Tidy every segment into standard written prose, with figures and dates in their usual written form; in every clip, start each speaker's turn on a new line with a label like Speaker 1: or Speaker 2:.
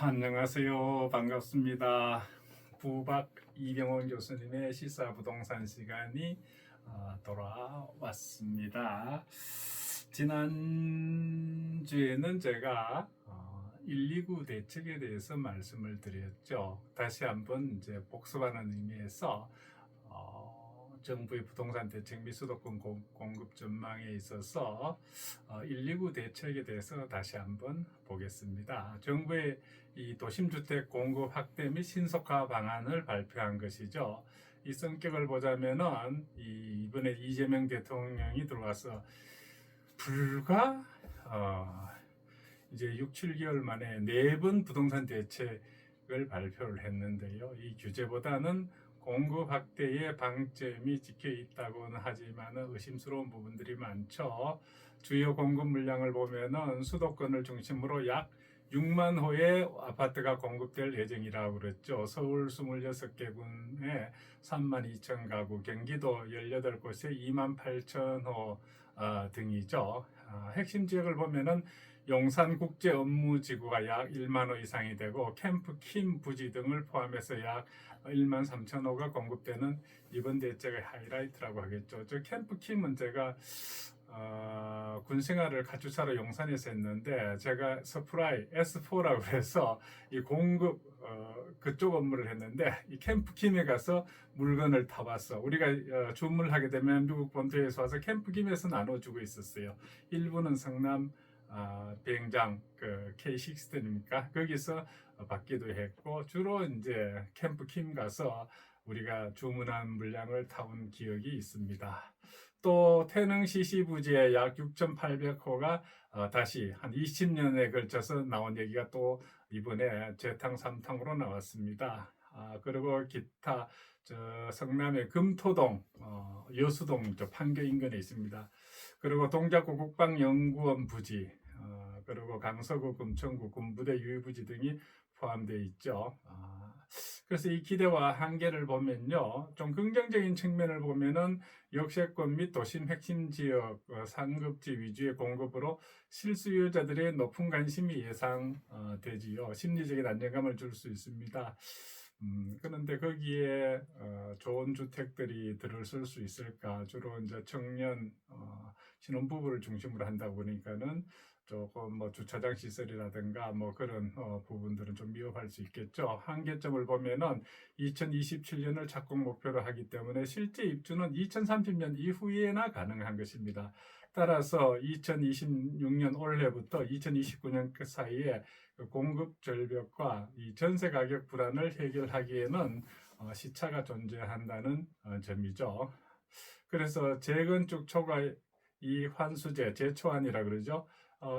Speaker 1: 안녕하세요. 반갑습니다. 부박 이병헌 교수님의 시사부동산 시간이 돌아왔습니다. 지난주에는 제가 129 대책에 대해서 말씀을 드렸죠. 다시 한번 이제 복습하는 의미에서 정부의 부동산 대책 및 수도권 공급 전망에 있어서 129 대책에 대해서 다시 한번 보겠습니다. 정부의 이 도심주택 공급 확대 및 신속화 방안을 발표한 것이죠. 이 성격을 보자면은 이번에 이재명 대통령이 들어와서 불과 이제 6, 7개월 만에 4번 부동산 대책을 발표를 했는데요. 이 규제보다는 공급 확대의 방점이 찍혀 있다고는 하지만 의심스러운 부분들이 많죠. 주요 공급 물량을 보면은 수도권을 중심으로 약 6만 호의 아파트가 공급될 예정이라고 그랬죠. 서울 26개 군에 3만 2천 가구, 경기도 18곳에 2만 8천 호 등이죠. 핵심 지역을 보면은 용산국제업무지구가 약 1만 호 이상이 되고 캠프 킴 부지 등을 포함해서 약 1만 3천 호가 공급되는 이번 대책의 하이라이트라고 하겠죠. 저 캠프 킴은 제가 군 생활을 카투사로 용산에서 했는데 제가 서프라이 S4라고 해서 이 공급 그쪽 업무를 했는데 이 캠프 킴에 가서 물건을 타봤어. 우리가 주문을 하게 되면 미국 본토에서 와서 캠프 킴에서 나눠주고 있었어요. 일부는 성남 비행장 그 K6입니까? 거기서 받기도 했고 주로 이제 캠프 킴 가서 우리가 주문한 물량을 타온 기억이 있습니다. 또 태릉 CC부지에 약 6,800호가 다시 한 20년에 걸쳐서 나온 얘기가 또 이번에 재탕 3탕으로 나왔습니다. 그리고 기타 성남의 금토동, 여수동 판교 인근에 있습니다. 그리고 동작구 국방연구원 부지, 그리고 강서구, 금천구, 군부대 유휴부지 등이 포함되어 있죠. 그래서 이 기대와 한계를 보면요, 좀 긍정적인 측면을 보면은 역세권 및 도심 핵심 지역 상급지 위주의 공급으로 실수요자들의 높은 관심이 예상되지요. 심리적인 안정감을 줄 수 있습니다. 그런데 거기에 좋은 주택들이 들어설 수 있을까? 주로 이제 청년 신혼부부를 중심으로 한다 보니까는 조금 뭐 주차장 시설이라든가 뭐 그런 부분들은 좀 위협할 수 있겠죠. 한계점을 보면은 2027년을 착공 목표로 하기 때문에 실제 입주는 2030년 이후에나 가능한 것입니다. 따라서 2026년 올해부터 2029년 그 사이에 공급 절벽과 이 전세 가격 불안을 해결하기에는 시차가 존재한다는 점이죠. 그래서 재건축 초과 이 환수제, 재초안이라 그러죠.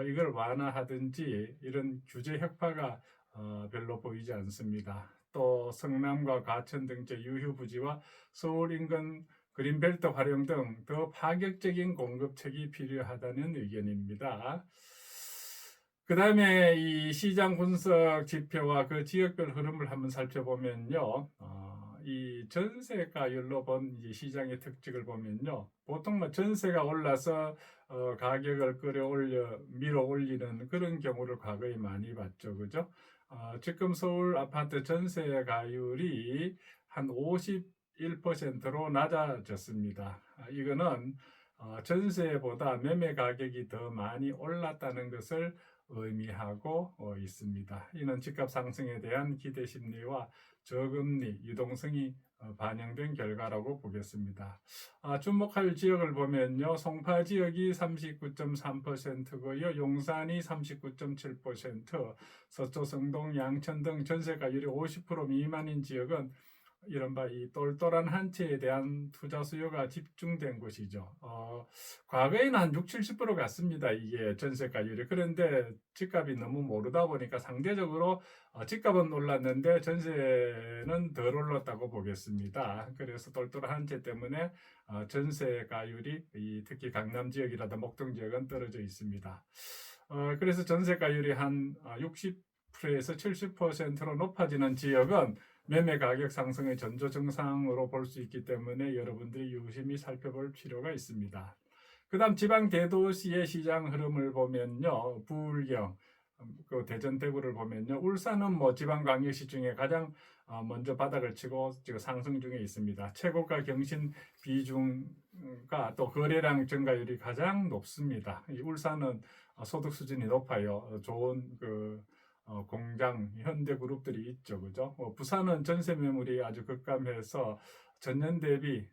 Speaker 1: 이걸 완화하든지 이런 규제 혁파가 별로 보이지 않습니다. 또 성남과 과천 등지 유휴부지와 서울 인근 그린벨트 활용 등 더 파격적인 공급책이 필요하다는 의견입니다. 그 다음에 이 시장 분석 지표와 그 지역별 흐름을 한번 살펴보면요. 이 전세가율로 본 이 시장의 특징을 보면요. 보통 뭐 전세가 올라서 가격을 밀어 올리는 그런 경우를 과거에 많이 봤죠. 그죠? 지금 서울 아파트 전세가율이 한 51%로 낮아졌습니다. 이거는 전세보다 매매 가격이 더 많이 올랐다는 것을 의미하고 있습니다. 이는 집값 상승에 대한 기대 심리와 저금리, 유동성이 반영된 결과라고 보겠습니다. 주목할 지역을 보면요. 송파 지역이 39.3%고요. 용산이 39.7%, 서초, 성동, 양천 등 전세가율이 50% 미만인 지역은 이른바 이 똘똘한 한 채에 대한 투자 수요가 집중된 곳이죠. 과거에는 한 6, 70% 갔습니다. 이게 전세가율이. 그런데 집값이 너무 모르다 보니까 상대적으로 집값은 올랐는데 전세는 덜 올랐다고 보겠습니다. 그래서 똘똘한 한 채 때문에 전세가율이 특히 강남 지역이라든 목동 지역은 떨어져 있습니다. 그래서 전세가율이 한 60%에서 70%로 높아지는 지역은 매매 가격 상승의 전조 증상으로 볼 수 있기 때문에 여러분들이 유심히 살펴볼 필요가 있습니다. 그 다음 지방 대도시의 시장 흐름을 보면요. 부울경, 그 대전 대구를 보면요. 울산은 뭐 지방광역시 중에 가장 먼저 바닥을 치고 지금 상승 중에 있습니다. 최고가 경신 비중과 또 거래량 증가율이 가장 높습니다. 이 울산은 소득 수준이 높아요. 좋은 공장 현대 그룹들이 있죠, 그죠? 부산은 전세 매물이 아주 급감해서 전년 대비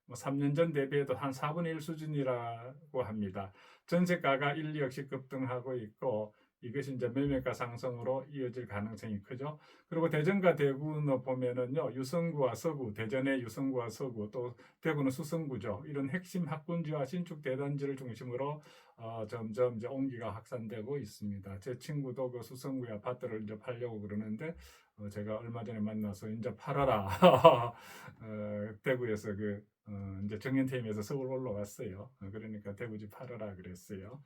Speaker 1: 뭐 3년 전 대비해도 한 4분의 1 수준이라고 합니다. 전세가가 1, 2억씩 급등하고 있고 이것이 이제 매매가 상승으로 이어질 가능성이 크죠. 그리고 대전과 대구는 보면은요, 유성구와 서구, 대전의 유성구와 서구, 또 대구는 수성구죠. 이런 핵심 학군지와 신축 대단지를 중심으로 점점 이제 온기가 확산되고 있습니다. 제 친구도 그 수성구의 아파트를 이제 팔려고 그러는데 제가 얼마 전에 만나서 이제 팔아라. 대구에서 이제 정년퇴임해서 서울 올라왔어요. 그러니까 대구집 팔아라 그랬어요.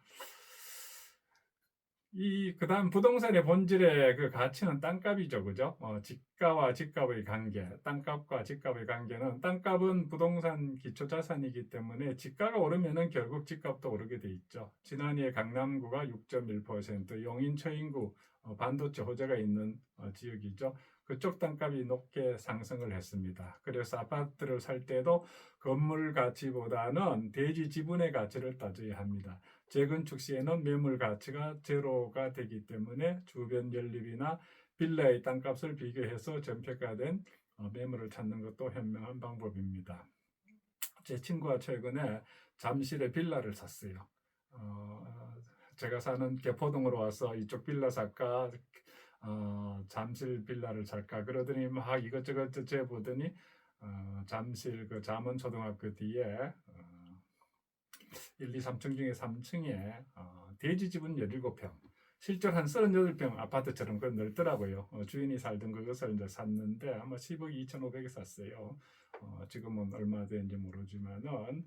Speaker 1: 그다음 부동산의 본질의 그 가치는 땅값이죠, 그죠? 집가와 집값의 관계, 땅값과 집값의 관계는 땅값은 부동산 기초자산이기 때문에 집가가 오르면은 결국 집값도 오르게 돼 있죠. 지난해 강남구가 6.1%, 용인 처인구 반도체 호재가 있는 지역이죠. 그쪽 땅값이 높게 상승을 했습니다. 그래서 아파트를 살 때도 건물 가치보다는 대지 지분의 가치를 따져야 합니다. 재건축 시에는 매물 가치가 제로가 되기 때문에 주변 연립이나 빌라의 땅값을 비교해서 전평가된 매물을 찾는 것도 현명한 방법입니다. 제 친구가 최근에 잠실에 빌라를 샀어요. 제가 사는 개포동으로 와서 이쪽 빌라 살까 잠실 빌라를 살까 그러더니 막 이것저것 보더니 잠실 그 잠원초등학교 뒤에 1, 2, 3층 중에 3층에 대지 지분 17평, 실제로 한 38평 아파트처럼 그 넓더라고요. 주인이 살던 그것을 이제 샀는데 아마 10억 2,500에 샀어요. 지금은 얼마 되는지 모르지만은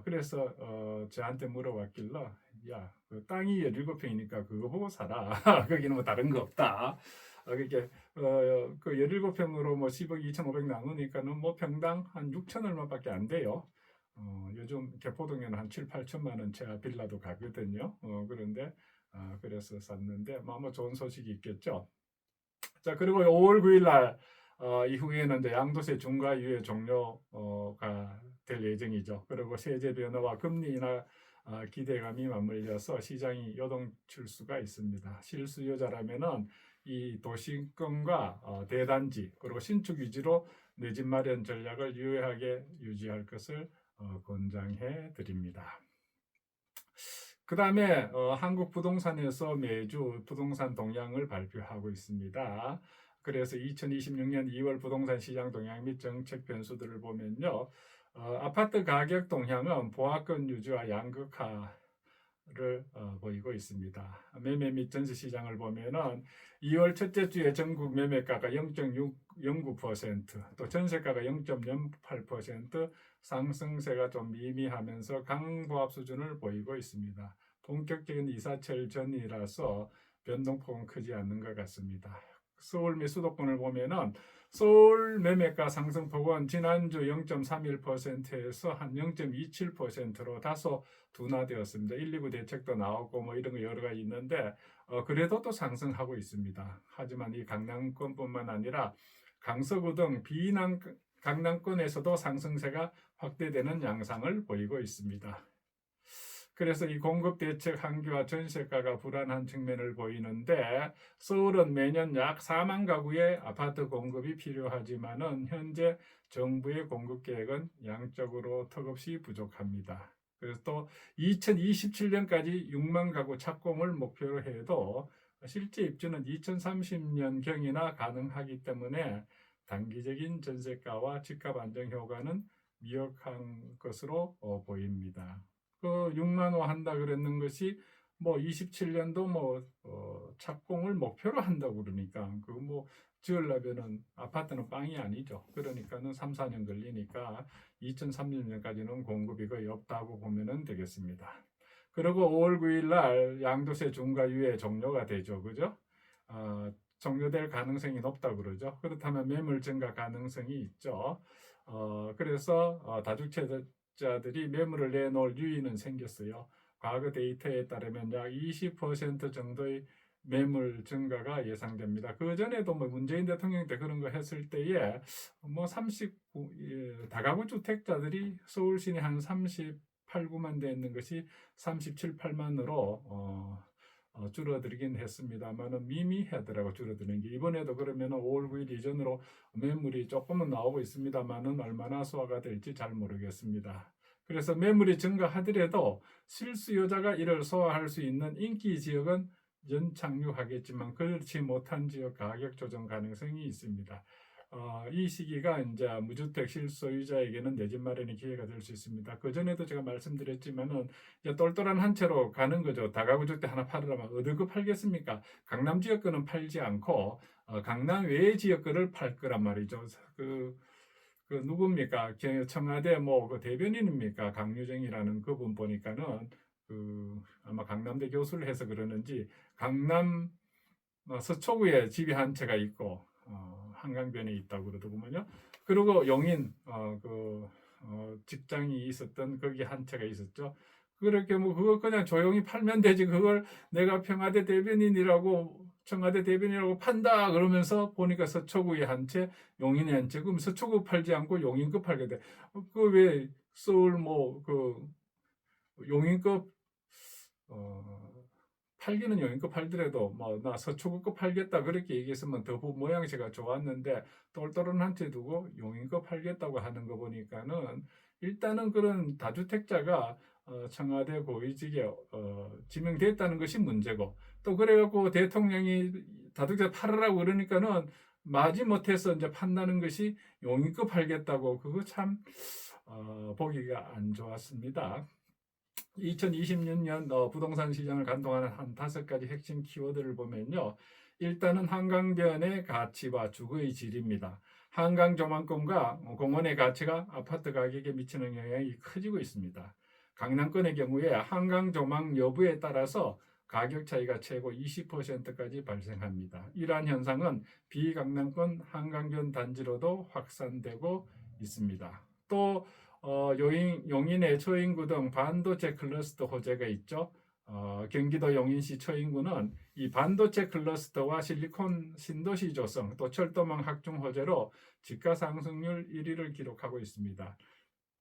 Speaker 1: 그래서 저한테 물어봤길래 야, 그 땅이 17평이니까 그거 보고 사라. 거기는 뭐 다른 거 없다. 그게 그 17평으로 뭐 10억 2,500 나누니까는 뭐 평당 한 6천 얼마밖에 안 돼요. 요즘 개포동에는 한 7, 8천만 원짜리 빌라도 가거든요. 그런데 그래서 샀는데 뭐 좋은 소식이 있겠죠. 자, 그리고 5월 9일 날 이후에는 이제 양도세 중과 유예 종료가 될 예정이죠. 그리고 세제 변화와 금리 인하 기대감이 맞물려서 시장이 요동칠 수가 있습니다. 실수요자라면은 이 도심권과 대단지 그리고 신축 위주로 내 집 마련 전략을 유효하게 유지할 것을 권장해 드립니다. 그 다음에 한국 부동산에서 매주 부동산 동향을 발표하고 있습니다. 그래서 2026년 2월 부동산 시장 동향 및 정책 변수들을 보면요. 아파트 가격 동향은 보합권 유지와 양극화를 보이고 있습니다. 매매 및 전세 시장을 보면은 2월 첫째 주에 전국 매매가가 0.09%, 또 전세가가 0.08% 상승세가 좀 미미하면서 강보합 수준을 보이고 있습니다. 본격적인 이사철 전이라서 변동폭은 크지 않는 것 같습니다. 서울 및 수도권을 보면은 서울 매매가 상승폭은 지난주 0.31%에서 한 0.27%로 다소 둔화되었습니다. 119 대책도 나오고 뭐 이런 거 여러 가지 있는데 그래도 또 상승하고 있습니다. 하지만 이 강남권뿐만 아니라 강서구 등 강남권에서도 상승세가 확대되는 양상을 보이고 있습니다. 그래서 이 공급 대책 한계와 전세가가 불안한 측면을 보이는데 서울은 매년 약 4만 가구의 아파트 공급이 필요하지만은 현재 정부의 공급 계획은 양적으로 턱없이 부족합니다. 그래서 또 2027년까지 6만 가구 착공을 목표로 해도 실제 입주는 2030년경이나 가능하기 때문에 단기적인 전세가와 집값 안정 효과는 미약한 것으로 보입니다. 6만호 한다 그랬는 것이 뭐 27년도 착공을 목표로 한다고 그러니까 지으려면은 아파트는 빵이 아니죠. 그러니까는 3, 4년 걸리니까 2030년까지는 공급이 거의 없다고 보면 되겠습니다. 그리고 5월 9일 날 양도세 중과 유예 종료가 되죠. 그죠? 종료될 가능성이 높다고 그러죠. 그렇다면 매물 증가 가능성이 있죠. 그래서 다주택자들이 매물을 내놓을 유인은 생겼어요. 과거 데이터에 따르면 약 20% 정도의 매물 증가가 예상됩니다. 그 전에도 뭐 문재인 대통령 때 그런 거 했을 때에 뭐 39, 다가구 주택자들이 서울 시내 한 38, 9만 대 있는 것이 37, 8만으로 줄어들긴 했습니다만은 미미하더라고 줄어드는 게. 이번에도 그러면 5월 9일 이전으로 매물이 조금은 나오고 있습니다만은 얼마나 소화가 될지 잘 모르겠습니다. 그래서 매물이 증가하더라도 실수요자가 이를 소화할 수 있는 인기 지역은 연착륙하겠지만 그렇지 못한 지역 가격 조정 가능성이 있습니다. 이 시기가 이제 무주택 실소유자에게는 내 집 마련의 기회가 될 수 있습니다. 그 전에도 제가 말씀드렸지만은 이제 똘똘한 한 채로 가는 거죠. 다가구 주택 하나 팔으려면 어디 그 팔겠습니까? 강남 지역 거는 팔지 않고 강남 외의 지역 거를 팔 거란 말이죠. 그 누굽니까? 청와대 뭐 그 대변인입니까? 강유정이라는 그분 보니까는 아마 강남대 교수를 해서 그러는지 강남 서초구에 집이 한 채가 있고 한강변에 있다고 그러더군요. 그리고 용인 직장이 있었던 거기 한 채가 있었죠. 그렇게 뭐 그걸 그냥 조용히 팔면 되지. 그걸 내가 청와대 대변인이라고 판다 그러면서 보니까 서초구에 한 채, 용인에 한 채. 그럼 서초구 팔지 않고 용인 거 팔게 돼. 그 왜 서울 용인 거 팔기는 용인거 팔더라도 뭐 나 서초구 거 팔겠다 그렇게 얘기했으면 더 모양새가 좋았는데 똘똘한 한 채 두고 용인 거 팔겠다고 하는 거 보니까는 일단은 그런 다주택자가 청와대 고위직에 지명됐다는 것이 문제고, 또 그래갖고 대통령이 다주택자 팔으라고 그러니까는 마지못해서 이제 판다는 것이 용인 거 팔겠다고, 그거 참 보기가 안 좋았습니다. 2026년 부동산 시장을 관통하는 한 5가지 핵심 키워드를 보면요. 일단은 한강변의 가치와 주거의 질입니다. 한강 조망권과 공원의 가치가 아파트 가격에 미치는 영향이 커지고 있습니다. 강남권의 경우에 한강 조망 여부에 따라서 가격 차이가 최고 20%까지 발생합니다. 이러한 현상은 비강남권 한강변 단지로도 확산되고 있습니다. 또 용인의 처인구 등 반도체 클러스터 호재가 있죠. 경기도 용인시 처인구는 이 반도체 클러스터와 실리콘 신도시 조성, 또 철도망 확충 호재로 집가 상승률 1위를 기록하고 있습니다.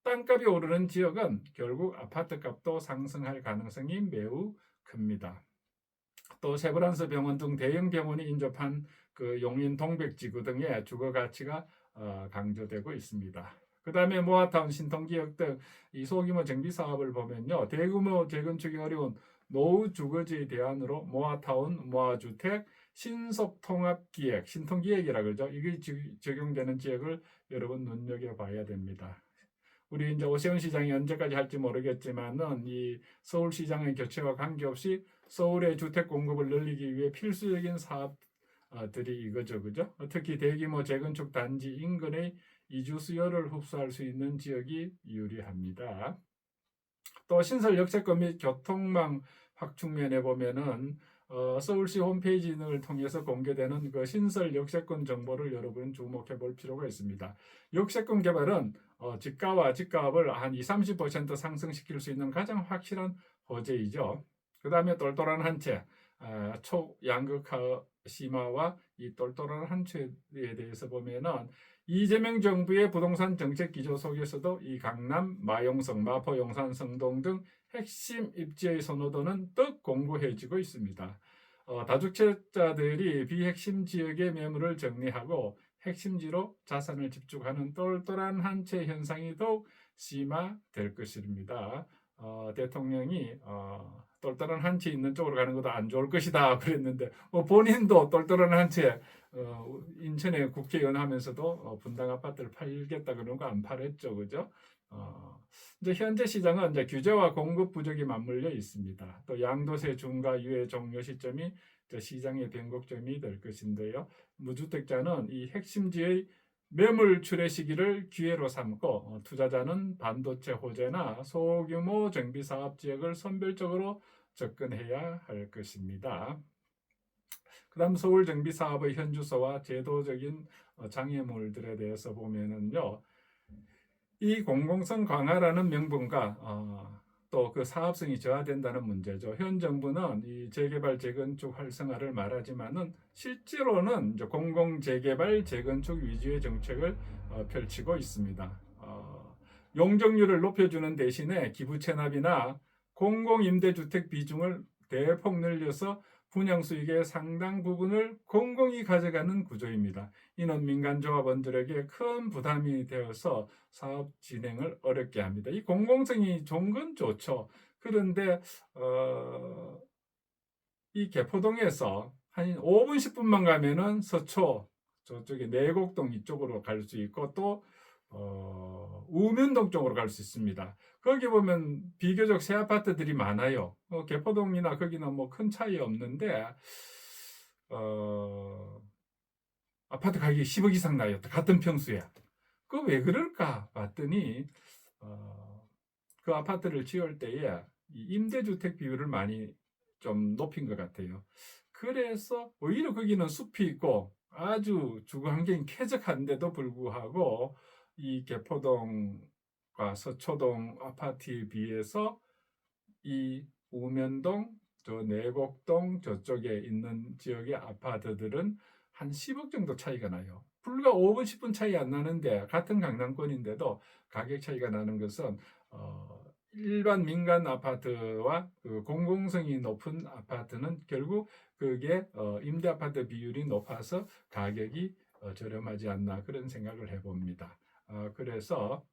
Speaker 1: 땅값이 오르는 지역은 결국 아파트 값도 상승할 가능성이 매우 큽니다. 또 세브란스 병원 등 대형 병원이 인접한 그 용인 동백지구 등의 주거 가치가 강조되고 있습니다. 그 다음에 모아타운, 신통지역 등 이 소규모 정비 사업을 보면요. 대규모 재건축이 어려운 노후 주거지 대안으로 모아타운, 모아주택, 신속통합기획, 신통기획이라 그러죠. 이게 적용되는 지역을 여러분 눈여겨봐야 됩니다. 우리 이제 오세훈 시장이 언제까지 할지 모르겠지만은 이 서울시장의 교체와 관계없이 서울의 주택 공급을 늘리기 위해 필수적인 사업들이 이거죠, 그죠? 특히 대규모 재건축 단지 인근의 이주 수요를 흡수할 수 있는 지역이 유리합니다. 또 신설 역세권 및 교통망 확충면에 보면은 서울시 홈페이지 등을 통해서 공개되는 그 신설 역세권 정보를 여러분 주목해 볼 필요가 있습니다. 역세권 개발은 집가와 집값을 한 20-30% 상승시킬 수 있는 가장 확실한 호재이죠. 그 다음에 똘똘한 한 채, 초양극화 심화와 이 똘똘한 한 채에 대해서 보면은 이재명 정부의 부동산 정책 기조 속에서도 이 강남, 마용성, 마포, 용산, 성동 등 핵심 입지의 선호도는 떡 공고해지고 있습니다. 다주택자들이 비핵심 지역의 매물을 정리하고 핵심지로 자산을 집중하는 똘똘한 한 채 현상이 더욱 심화될 것입니다. 대통령이 똘똘한 한 채 있는 쪽으로 가는 것도 안 좋을 것이다 그랬는데 본인도 똘똘한 한 채 인천에 국회의원 하면서도 분당 아파트를 팔겠다 그런 거 안 팔았죠, 그죠? 이제 현재 시장은 이제 규제와 공급 부족이 맞물려 있습니다. 또 양도세 중과 유예 종료 시점이 시장의 변곡점이 될 것인데요. 무주택자는 이 핵심지의 매물 출회 시기를 기회로 삼고 투자자는 반도체 호재나 소규모 정비 사업 지역을 선별적으로 접근해야 할 것입니다. 그 다음 서울 정비 사업의 현주소와 제도적인 장애물들에 대해서 보면은요. 이 공공성 강화라는 명분과 또 그 사업성이 저하된다는 문제죠. 현 정부는 이 재개발 재건축 활성화를 말하지만은 실제로는 이제 공공 재개발 재건축 위주의 정책을 펼치고 있습니다. 용적률을 높여주는 대신에 기부 체납이나 공공 임대주택 비중을 대폭 늘려서 분양 수익의 상당 부분을 공공이 가져가는 구조입니다. 이는 민간 조합원들에게 큰 부담이 되어서 사업 진행을 어렵게 합니다. 이 공공성이 좋은 건 좋죠. 그런데 이 개포동에서 한 5분 10분만 가면은 서초 저쪽에 내곡동 이쪽으로 갈 수 있고 또 우면동 쪽으로 갈 수 있습니다. 거기 보면 비교적 새 아파트들이 많아요. 개포동이나 거기는 뭐 큰 차이 없는데 아파트 가격이 10억 이상 나요. 같은 평수에. 그 왜 그럴까 봤더니 그 아파트를 지을 때에 임대주택 비율을 많이 좀 높인 것 같아요. 그래서 오히려 거기는 숲이 있고 아주 주거 환경이 쾌적한데도 불구하고 이 개포동과 서초동 아파트에 비해서 이 우면동, 저 내곡동 저쪽에 있는 지역의 아파트들은 한 10억 정도 차이가 나요. 불과 5분, 10분 차이 안 나는데 같은 강남권인데도 가격 차이가 나는 것은 일반 민간 아파트와 그 공공성이 높은 아파트는 결국 그게 임대 아파트 비율이 높아서 가격이 저렴하지 않나 그런 생각을 해봅니다. 그래서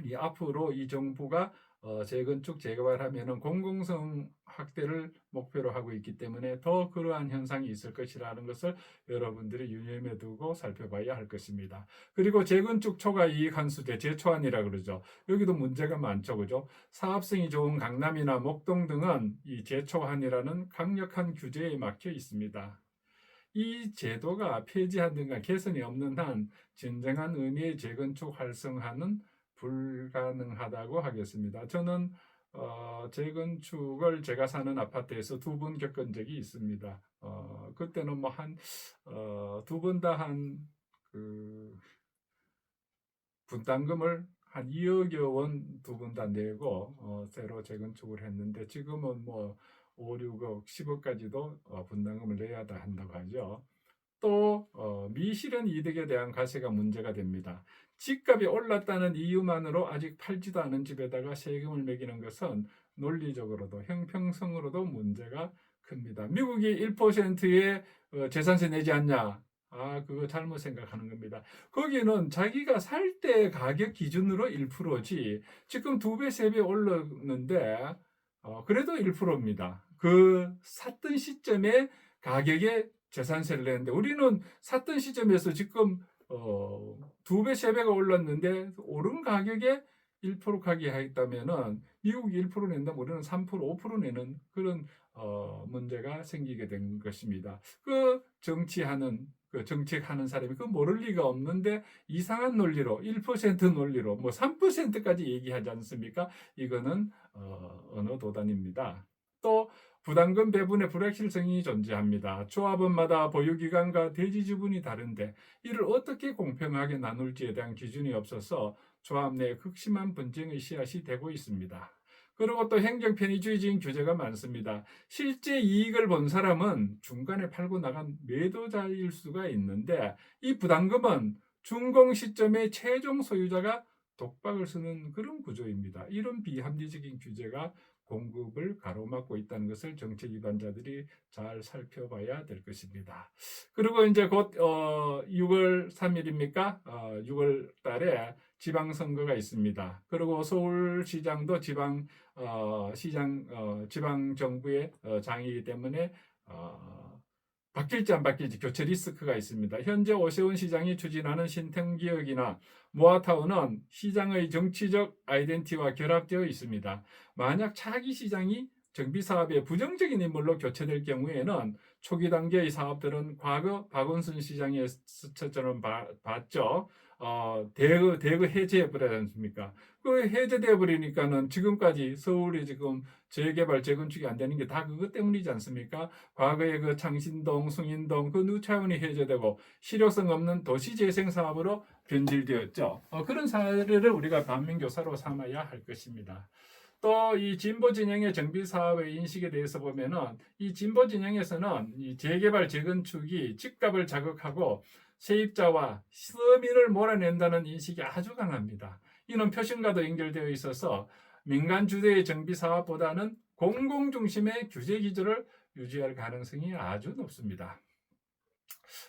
Speaker 1: 이 앞으로 이 정부가 재건축 재개발하면은 공공성 확대를 목표로 하고 있기 때문에 더 그러한 현상이 있을 것이라는 것을 여러분들이 유념해 두고 살펴봐야 할 것입니다. 그리고 재건축 초과 이익 환수제 재초안이라 그러죠. 여기도 문제가 많죠, 그죠? 사업성이 좋은 강남이나 목동 등은 이 재초안이라는 강력한 규제에 막혀 있습니다. 이 제도가 폐지하든가 개선이 없는 한 진정한 의미의 재건축 활성화는 불가능하다고 하겠습니다. 저는 재건축을 제가 사는 아파트에서 2번 겪은 적이 있습니다. 그때는 뭐 한 2번 다 한 그 분담금을 한 2억여 원 2번 다 내고 새로 재건축을 했는데 지금은 뭐 5, 6억, 10억까지도 분담금을 내야 한다고 하죠. 또 미실현 이득에 대한 과세가 문제가 됩니다. 집값이 올랐다는 이유만으로 아직 팔지도 않은 집에다가 세금을 매기는 것은 논리적으로도 형평성으로도 문제가 큽니다. 미국이 1%의 재산세 내지 않냐? 그거 잘못 생각하는 겁니다. 거기는 자기가 살 때 가격 기준으로 1%지 지금 2배, 3배 올랐는데 그래도 1%입니다. 그 샀던 시점에 가격에 재산세를 내는데 우리는 샀던 시점에서 지금 2배, 3배가 올랐는데 오른 가격에 1% 가게 하겠다면은 미국이 1% 낸다면 우리는 3%, 5% 내는 그런 문제가 생기게 된 것입니다. 그 정치하는 그 정책하는 사람이 그 모를 리가 없는데 이상한 논리로 1% 논리로 뭐 3%까지 얘기하지 않습니까? 이거는 언어 도단입니다. 또 부담금 배분의 불확실성이 존재합니다. 조합원마다 보유기간과 대지주분이 다른데 이를 어떻게 공평하게 나눌지에 대한 기준이 없어서 조합 내 극심한 분쟁의 씨앗이 되고 있습니다. 그리고 또 행정 편의주의적인 규제가 많습니다. 실제 이익을 본 사람은 중간에 팔고 나간 매도자일 수가 있는데 이 부담금은 준공 시점에 최종 소유자가 독박을 쓰는 그런 구조입니다. 이런 비합리적인 규제가 공급을 가로막고 있다는 것을 정책 위반자들이 잘 살펴봐야 될 것입니다. 그리고 이제 곧 6월 3일입니까? 6월 달에 지방선거가 있습니다. 그리고 서울시장도 지방 정부의 장이기 때문에 바뀔지 안 바뀔지 교체 리스크가 있습니다. 현재 오세훈 시장이 추진하는 신통기획이나 모아타운은 시장의 정치적 아이덴티티와 결합되어 있습니다. 만약 차기 시장이 정비사업에 부정적인 인물로 교체될 경우에는 초기 단계의 사업들은 과거 박원순 시장의 스처처럼 봤죠. 대거 해제해 버리지 않습니까? 그 해제되어 버리니까는 지금까지 서울이 지금 재개발 재건축이 안 되는 게 다 그것 때문이지 않습니까? 과거에 그 창신동, 숭인동 그 누차원이 해제되고 실효성 없는 도시재생 사업으로 변질되었죠. 그런 사례를 우리가 반면교사로 삼아야 할 것입니다. 또 이 진보 진영의 정비 사업의 인식에 대해서 보면은 이 진보 진영에서는 이 재개발 재건축이 집값을 자극하고 세입자와 서민을 몰아낸다는 인식이 아주 강합니다. 이는 표심과도 연결되어 있어서 민간 주도의 정비 사업보다는 공공 중심의 규제 기조를 유지할 가능성이 아주 높습니다.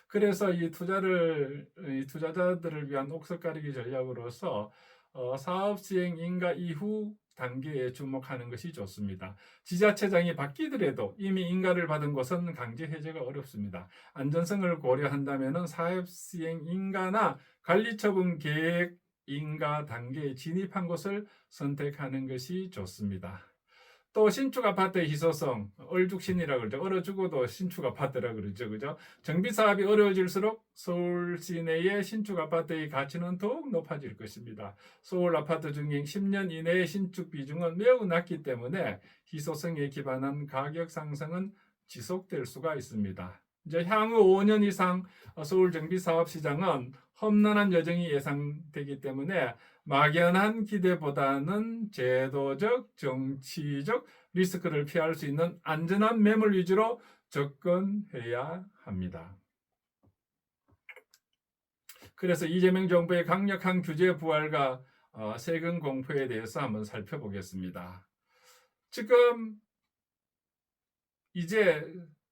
Speaker 1: 그래서 이 투자자들을 위한 옥석 가리기 전략으로서 사업 시행 인가 이후 단계에 주목하는 것이 좋습니다. 지자체장이 바뀌더라도 이미 인가를 받은 곳은 강제 해제가 어렵습니다. 안전성을 고려한다면 사업 시행 인가나 관리처분 계획 인가 단계에 진입한 곳을 선택하는 것이 좋습니다. 또 신축 아파트의 희소성, 얼죽신이라고 그러죠. 얼어 죽어도 신축 아파트라고 그러죠. 그죠? 정비 사업이 어려워질수록 서울 시내의 신축 아파트의 가치는 더욱 높아질 것입니다. 서울 아파트 중에 10년 이내의 신축 비중은 매우 낮기 때문에 희소성에 기반한 가격 상승은 지속될 수가 있습니다. 이제 향후 5년 이상 서울 정비 사업 시장은 험난한 여정이 예상되기 때문에 막연한 기대보다는 제도적, 정치적 리스크를 피할 수 있는 안전한 매물 위주로 접근해야 합니다. 그래서 이재명 정부의 강력한 규제 부활과 세금 공포에 대해서 한번 살펴보겠습니다. 지금 이제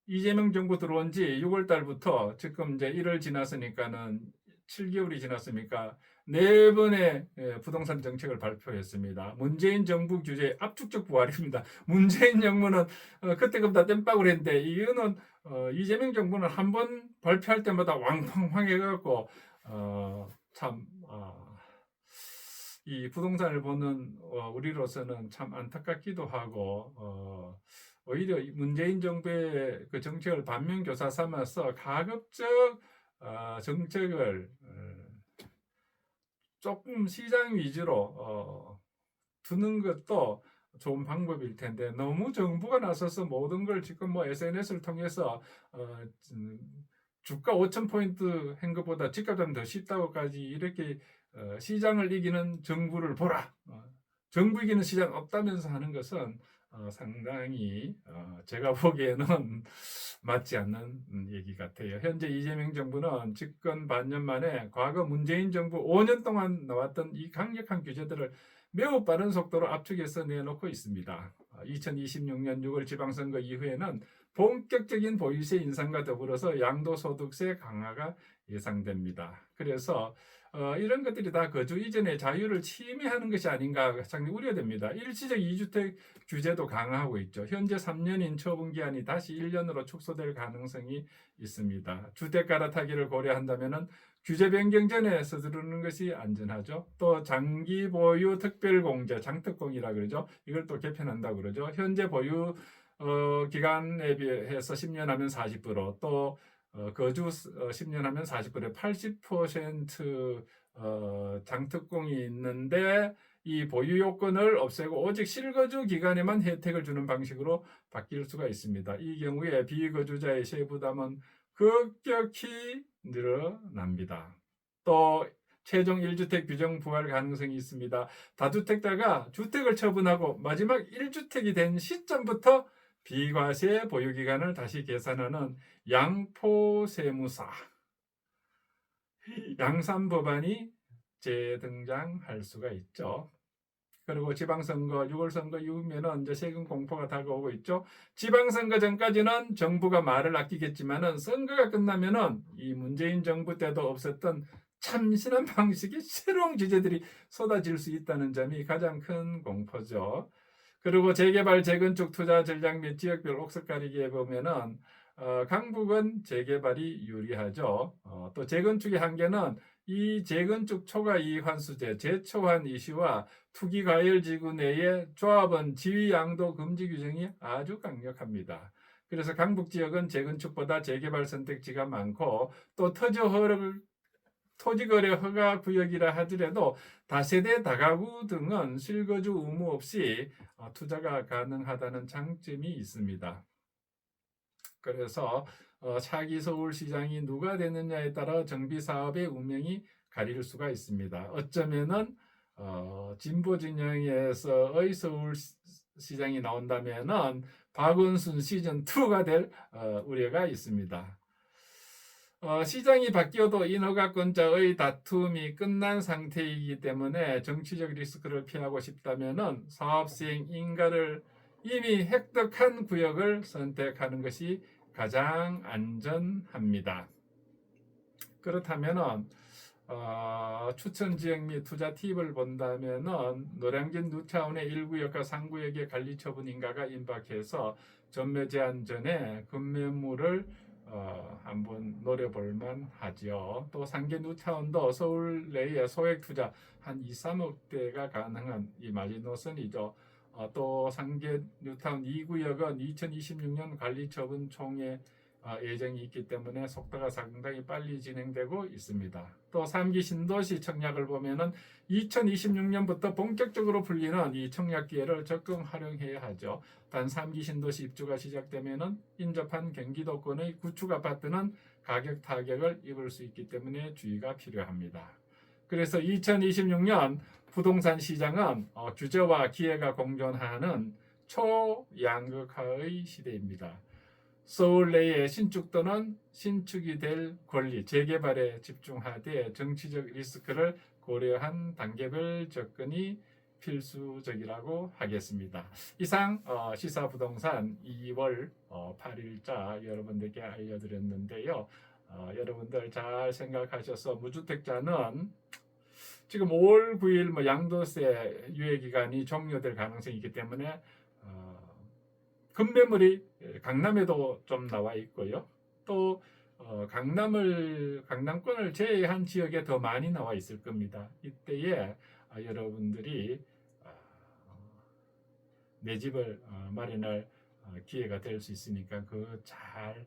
Speaker 1: 이재명 정부 들어온 지 6월 달부터 지금 이제 1월 지났으니까는 7개월이 지났습니까? 4번의 부동산 정책을 발표했습니다. 문재인 정부 규제 압축적 부활입니다. 문재인 정부는 그때그때 땜빵을 했는데 이거는 이재명 정부는 한 번 발표할 때마다 왕팡팡 해갖고 참 이 부동산을 보는 우리로서는 참 안타깝기도 하고 오히려 문재인 정부의 그 정책을 반면교사 삼아서 가급적 정책을 조금 시장 위주로 두는 것도 좋은 방법일 텐데 너무 정부가 나서서 모든 걸 지금 뭐 SNS를 통해서 주가 5,000포인트 한 것보다 집값 하면 더 쉽다고까지 이렇게 시장을 이기는 정부를 보라. 정부 이기는 시장 없다면서 하는 것은 상당히 제가 보기에는 맞지 않는 얘기 같아요. 현재 이재명 정부는 집권 반년 만에 과거 문재인 정부 5년 동안 나왔던 이 강력한 규제들을 매우 빠른 속도로 압축해서 내놓고 있습니다. 2026년 6월 지방선거 이후에는 본격적인 보유세 인상과 더불어서 양도소득세 강화가 예상됩니다. 그래서 이런 것들이 다 거주 이전의 자유를 침해하는 것이 아닌가 상당히 우려됩니다. 일시적 2주택 규제도 강화하고 있죠. 현재 3년인 처분기한이 다시 1년으로 축소될 가능성이 있습니다. 주택 갈아타기를 고려한다면 규제 변경 전에 서두르는 것이 안전하죠. 또 장기 보유 특별공제, 장특공이라 그러죠. 이걸 또 개편한다고 그러죠. 현재 보유 기간에 비해서 10년 하면 40%, 또 거주 10년 하면 40%, 80% 장특공이 있는데 이 보유 요건을 없애고 오직 실거주 기간에만 혜택을 주는 방식으로 바뀔 수가 있습니다. 이 경우에 비거주자의 세부담은 급격히 늘어납니다. 또 최종 1주택 규정 부활 가능성이 있습니다. 다주택자가 주택을 처분하고 마지막 1주택이 된 시점부터 비과세 보유기간을 다시 계산하는 양포세무사, 양산법안이 재등장할 수가 있죠. 그리고 지방선거, 6월 선거 이후면은 이제 세금 공포가 다가오고 있죠. 지방선거 전까지는 정부가 말을 아끼겠지만은 선거가 끝나면은 이 문재인 정부 때도 없었던 참신한 방식의 새로운 규제들이 쏟아질 수 있다는 점이 가장 큰 공포죠. 그리고 재개발, 재건축 투자 전략 및 지역별 옥석 가리기에 보면은 강북은 재개발이 유리하죠. 또 재건축의 한계는 이 재건축 초과 이익 환수제, 재초환 이슈와 투기 과열 지구 내의 조합원 지위 양도 금지 규정이 아주 강력합니다. 그래서 강북 지역은 재건축보다 재개발 선택지가 많고 또 토지거래 허가 구역이라 하더라도 다세대 다가구 등은 실거주 의무 없이 투자가 가능하다는 장점이 있습니다. 그래서 차기 서울시장이 누가 되느냐에 따라 정비 사업의 운명이 가릴 수가 있습니다. 어쩌면은 진보 진영에서의 서울시장이 나온다면은 박원순 시즌 2가 될 우려가 있습니다. 시장이 바뀌어도 인허가권자의 다툼이 끝난 상태이기 때문에 정치적 리스크를 피하고 싶다면은 사업 시행 인가를 이미 획득한 구역을 선택하는 것이 가장 안전합니다. 그렇다면은 추천 지역 및 투자 팁을 본다면은 노량진 뉴타운의 1구역과 3구역의 관리 처분 인가가 임박해서 전매 제한 전에 급매물을 한번 노려볼 만하죠. 또 상계 뉴타운도 서울 내에 소액 투자 한 2, 3억대가 가능한 이 마지노선이죠. 또 상계 뉴타운 2구역은 2026년 관리처분 총회 예정이 있기 때문에 속도가 상당히 빨리 진행되고 있습니다. 또 3기 신도시 청약을 보면은 2026년부터 본격적으로 풀리는 이 청약 기회를 적극 활용해야 하죠. 단 3기 신도시 입주가 시작되면은 인접한 경기도권의 구축 아파트는 가격 타격을 입을 수 있기 때문에 주의가 필요합니다. 그래서 2026년 부동산 시장은 규제와 기회가 공존하는 초양극화의 시대입니다. 서울 내의 신축 또는 신축이 될 권리 재개발에 집중하되 정치적 리스크를 고려한 단계별 접근이 필수적이라고 하겠습니다. 이상 시사부동산 2월 8일자 여러분들께 알려드렸는데요. 여러분들 잘 생각하셔서 무주택자는 지금 5월 9일 양도세 유예기간이 종료될 가능성이 있기 때문에 급매물이 강남에도 좀 나와 있고요. 또 강남권을 제외한 지역에 더 많이 나와 있을 겁니다. 이때에 여러분들이 내 집을 마련할 기회가 될 수 있으니까 그 잘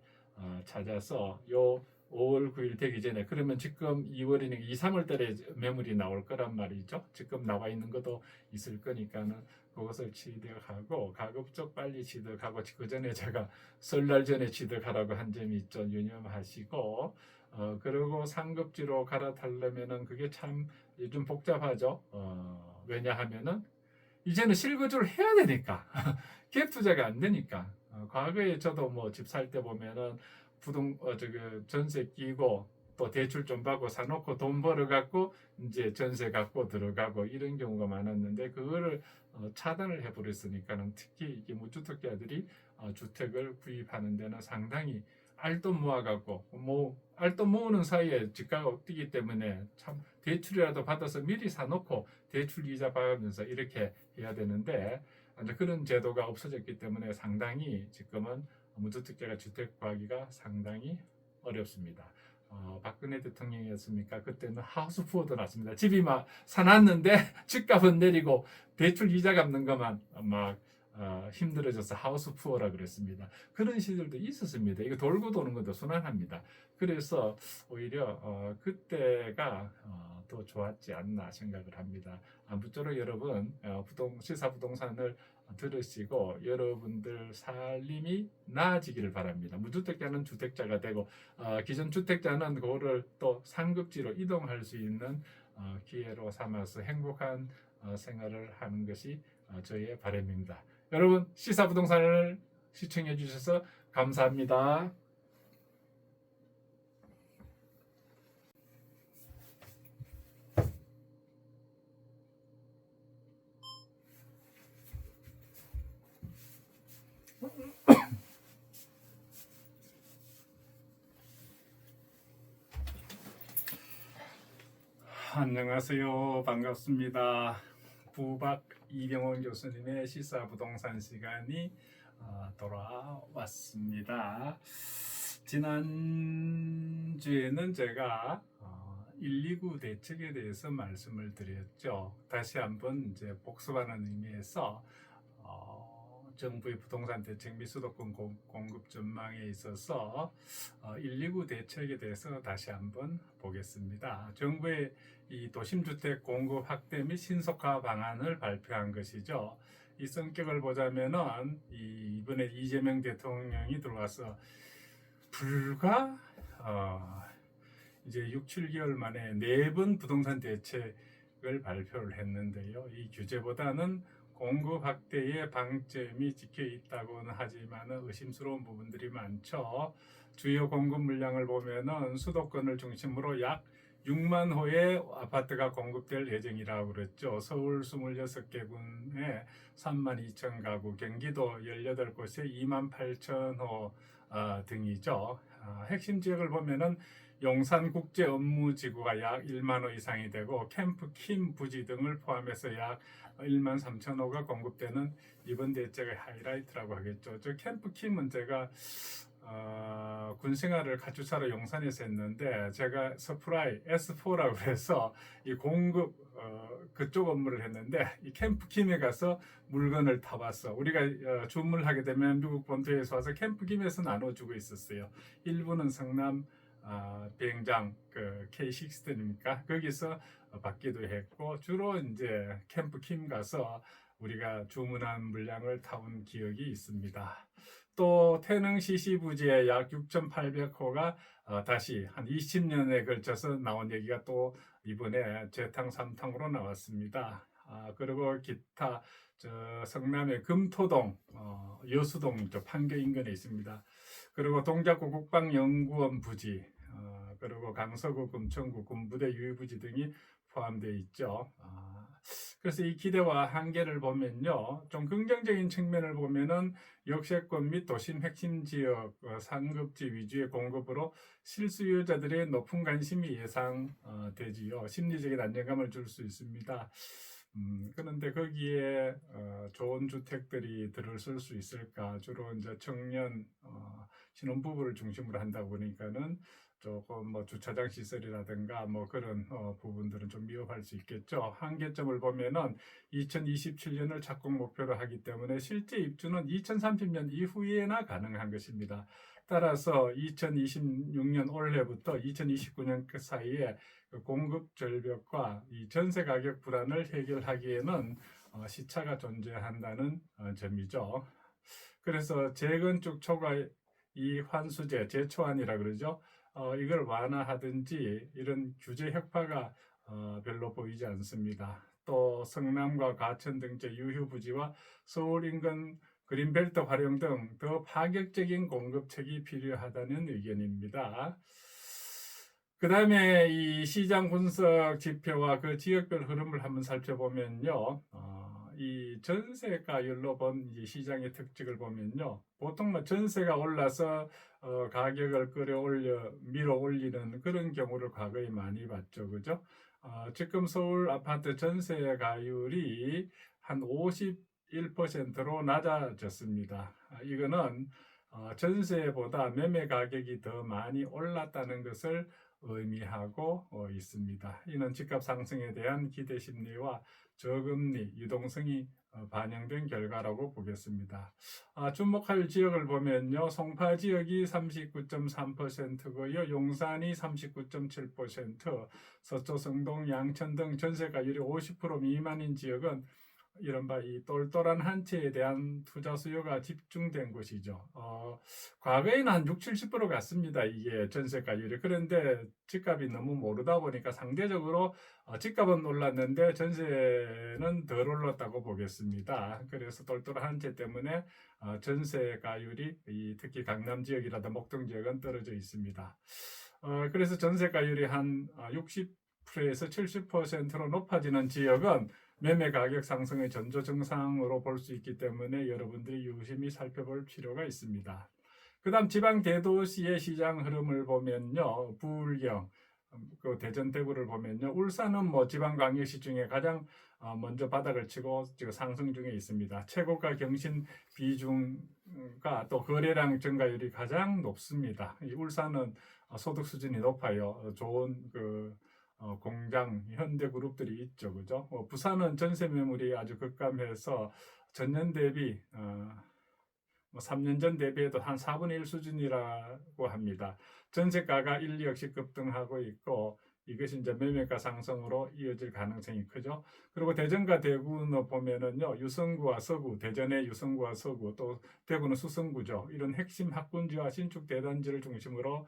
Speaker 1: 찾아서 요 5월 9일 되기 전에 그러면 지금 2월이니까 2, 3월 달에 매물이 나올 거란 말이죠. 지금 나와 있는 것도 있을 거니까는 그것을 취득하고 가급적 빨리 취득하고 그 전에 제가 설날 전에 취득하라고 한 점이 있죠. 유념하시고 그리고 상급지로 갈아타려면은 그게 참 요즘 복잡하죠. 왜냐하면은 이제는 실거주를 해야 되니까 갭 투자가 안 되니까 과거에 저도 뭐 집 살 때 보면은 전세 끼고 또 대출 좀 받고 사놓고 돈 벌어 갖고 이제 전세 갖고 들어가고 이런 경우가 많았는데 그거를 차단을 해버렸으니까는 특히 이게 무주택자들이 주택을 구입하는 데는 상당히 알돈 모아갖고 뭐 알돈 모으는 사이에 집가가 뛰기 때문에 참 대출이라도 받아서 미리 사놓고 대출 이자 받으면서 이렇게 해야 되는데 그런 제도가 없어졌기 때문에 상당히 지금은 무주택자가 주택 구하기가 상당히 어렵습니다. 박근혜 대통령이었습니까? 그때는 하우스 푸어도 났습니다. 집이 막 사놨는데 집값은 내리고 대출 이자 갚는 것만 막 힘들어져서 하우스 푸어라 그랬습니다. 그런 시절도 있었습니다. 이거 돌고 도는 것도 순환합니다. 그래서 오히려 그때가 더 좋았지 않나 생각을 합니다. 아무쪼록 여러분 시사 부동산을 들으시고 여러분들 살림이 나아지기를 바랍니다. 무주택자는 주택자가 되고 기존 주택자는 그거를 또 상급지로 이동할 수 있는 기회로 삼아서 행복한 생활을 하는 것이 저희의 바람입니다. 여러분 시사부동산을 시청해 주셔서 감사합니다. 안녕하세요. 반갑습니다. 부박 이병원 교수님의 시사부동산 시간이 돌아왔습니다. 지난주에는 제가 129 대책에 대해서 말씀을 드렸죠. 다시 한번 이제 복습하는 의미에서 정부의 부동산 대책 및 수도권 공급 전망에 있어서 129 대책에 대해서 다시 한번 보겠습니다. 정부의 이 도심주택 공급 확대 및 신속화 방안을 발표한 것이죠. 이 성격을 보자면은 이번에 이재명 대통령이 들어와서 불과 이제 6, 7개월 만에 4번 부동산 대책을 규제책을 발표를 했는데요. 이 규제보다는 공급 확대에 방점이 찍혀 있다고는 하지만 의심스러운 부분들이 많죠. 주요 공급 물량을 보면은 수도권을 중심으로 약 6만 호의 아파트가 공급될 예정이라고 그랬죠. 서울 26개 군에 3만 2천 가구, 경기도 18곳에 2만 8천 호 등이죠. 핵심 지역을 보면은 용산국제업무지구가 약 1만 호 이상이 되고 캠프 킴 부지 등을 포함해서 약 1만 3천 호가 공급되는 이번 대책의 하이라이트라고 하겠죠. 저 캠프 킴은 제가 군 생활을 카투사로 용산에서 했는데 제가 서프라이 S4라고 해서 이 공급 그쪽 업무를 했는데 이 캠프 킴에 가서 물건을 타봤어. 우리가 주문을 하게 되면 미국 본토에서 와서 캠프 킴에서 나눠주고 있었어요. 일부는 성남 비행장 그 K6입니까? 거기서 받기도 했고 주로 이제 캠프 킴 가서 우리가 주문한 물량을 타온 기억이 있습니다. 또 태릉 CC 부지에 약 6,800호가 다시 한 20년에 걸쳐서 나온 얘기가 또 이번에 재탕 3탕으로 나왔습니다. 그리고 기타 성남의 금토동, 여수동 판교 인근에 있습니다. 그리고 동작구 국방연구원 부지, 그리고 강서구, 금천구, 군부대 유휴부지 등이 포함되어 있죠. 그래서 이 기대와 한계를 보면요, 좀 긍정적인 측면을 보면은 역세권 및 도심 핵심 지역 상급지 위주의 공급으로 실수요자들의 높은 관심이 예상되지요. 심리적인 안정감을 줄 수 있습니다. 그런데 거기에 좋은 주택들이 들어설 수 있을까? 주로 이제 청년 신혼부부를 중심으로 한다 보니까는 조금 뭐 주차장 시설이라든가 뭐 그런 부분들은 좀 위협할 수 있겠죠. 한계점을 보면은 2027년을 착공 목표로 하기 때문에 실제 입주는 2030년 이후에나 가능한 것입니다. 따라서 2026년 올해부터 2029년 그 사이에 공급 절벽과 이 전세 가격 불안을 해결하기에는 시차가 존재한다는 점이죠. 그래서 재건축 초과 이 환수제, 재초안이라 그러죠. 이걸 완화하든지 이런 규제 혁파가 별로 보이지 않습니다. 또 성남과 과천 등 유휴 부지와 서울 인근 그린벨트 활용 등 더 파격적인 공급책이 필요하다는 의견입니다. 그 다음에 이 시장 분석 지표와 그 지역별 흐름을 한번 살펴보면요. 이 전세가율로 본 이 시장의 특징을 보면요. 보통 뭐 전세가 올라서 가격을 밀어 올리는 그런 경우를 과거에 많이 봤죠. 그죠? 지금 서울 아파트 전세가율이 한 51%로 낮아졌습니다. 이거는 전세보다 매매 가격이 더 많이 올랐다는 것을 의미하고 있습니다. 이는 집값 상승에 대한 기대 심리와 저금리, 유동성이 반영된 결과라고 보겠습니다. 주목할 지역을 보면요. 송파 지역이 39.3%고요. 용산이 39.7%, 서초, 성동, 양천 등 전세가율이 50% 미만인 지역은 이른바 이 똘똘한 한 채에 대한 투자 수요가 집중된 곳이죠. 과거에는 한 6, 70% 갔습니다. 이게 전세가율이. 그런데 집값이 너무 모르다 보니까 상대적으로 집값은 올랐는데 전세는 덜 올랐다고 보겠습니다. 그래서 똘똘한 한 채 때문에 전세가율이 특히 강남 지역이라든 목동 지역은 떨어져 있습니다. 그래서 전세가율이 한 60%에서 70%로 높아지는 지역은 매매 가격 상승의 전조 증상으로 볼 수 있기 때문에 여러분들이 유심히 살펴볼 필요가 있습니다. 그 다음 지방 대도시의 시장 흐름을 보면요. 부울경, 그 대전 대구를 보면요. 울산은 뭐 지방광역시 중에 가장 먼저 바닥을 치고 지금 상승 중에 있습니다. 최고가 경신 비중과 또 거래량 증가율이 가장 높습니다. 이 울산은 소득 수준이 높아요. 좋은 공장, 현대 그룹들이 있죠. 그죠? 부산은 전세 매물이 아주 급감해서 전년 대비 3년 전 대비해도 한 4분의 1 수준이라고 합니다. 전세가가 1, 2억씩 급등하고 있고 이것이 이제 매매가 상승으로 이어질 가능성이 크죠. 그리고 대전과 대구는 보면은요, 유성구와 서구, 대전의 유성구와 서구, 또 대구는 수성구죠. 이런 핵심 학군지와 신축 대단지를 중심으로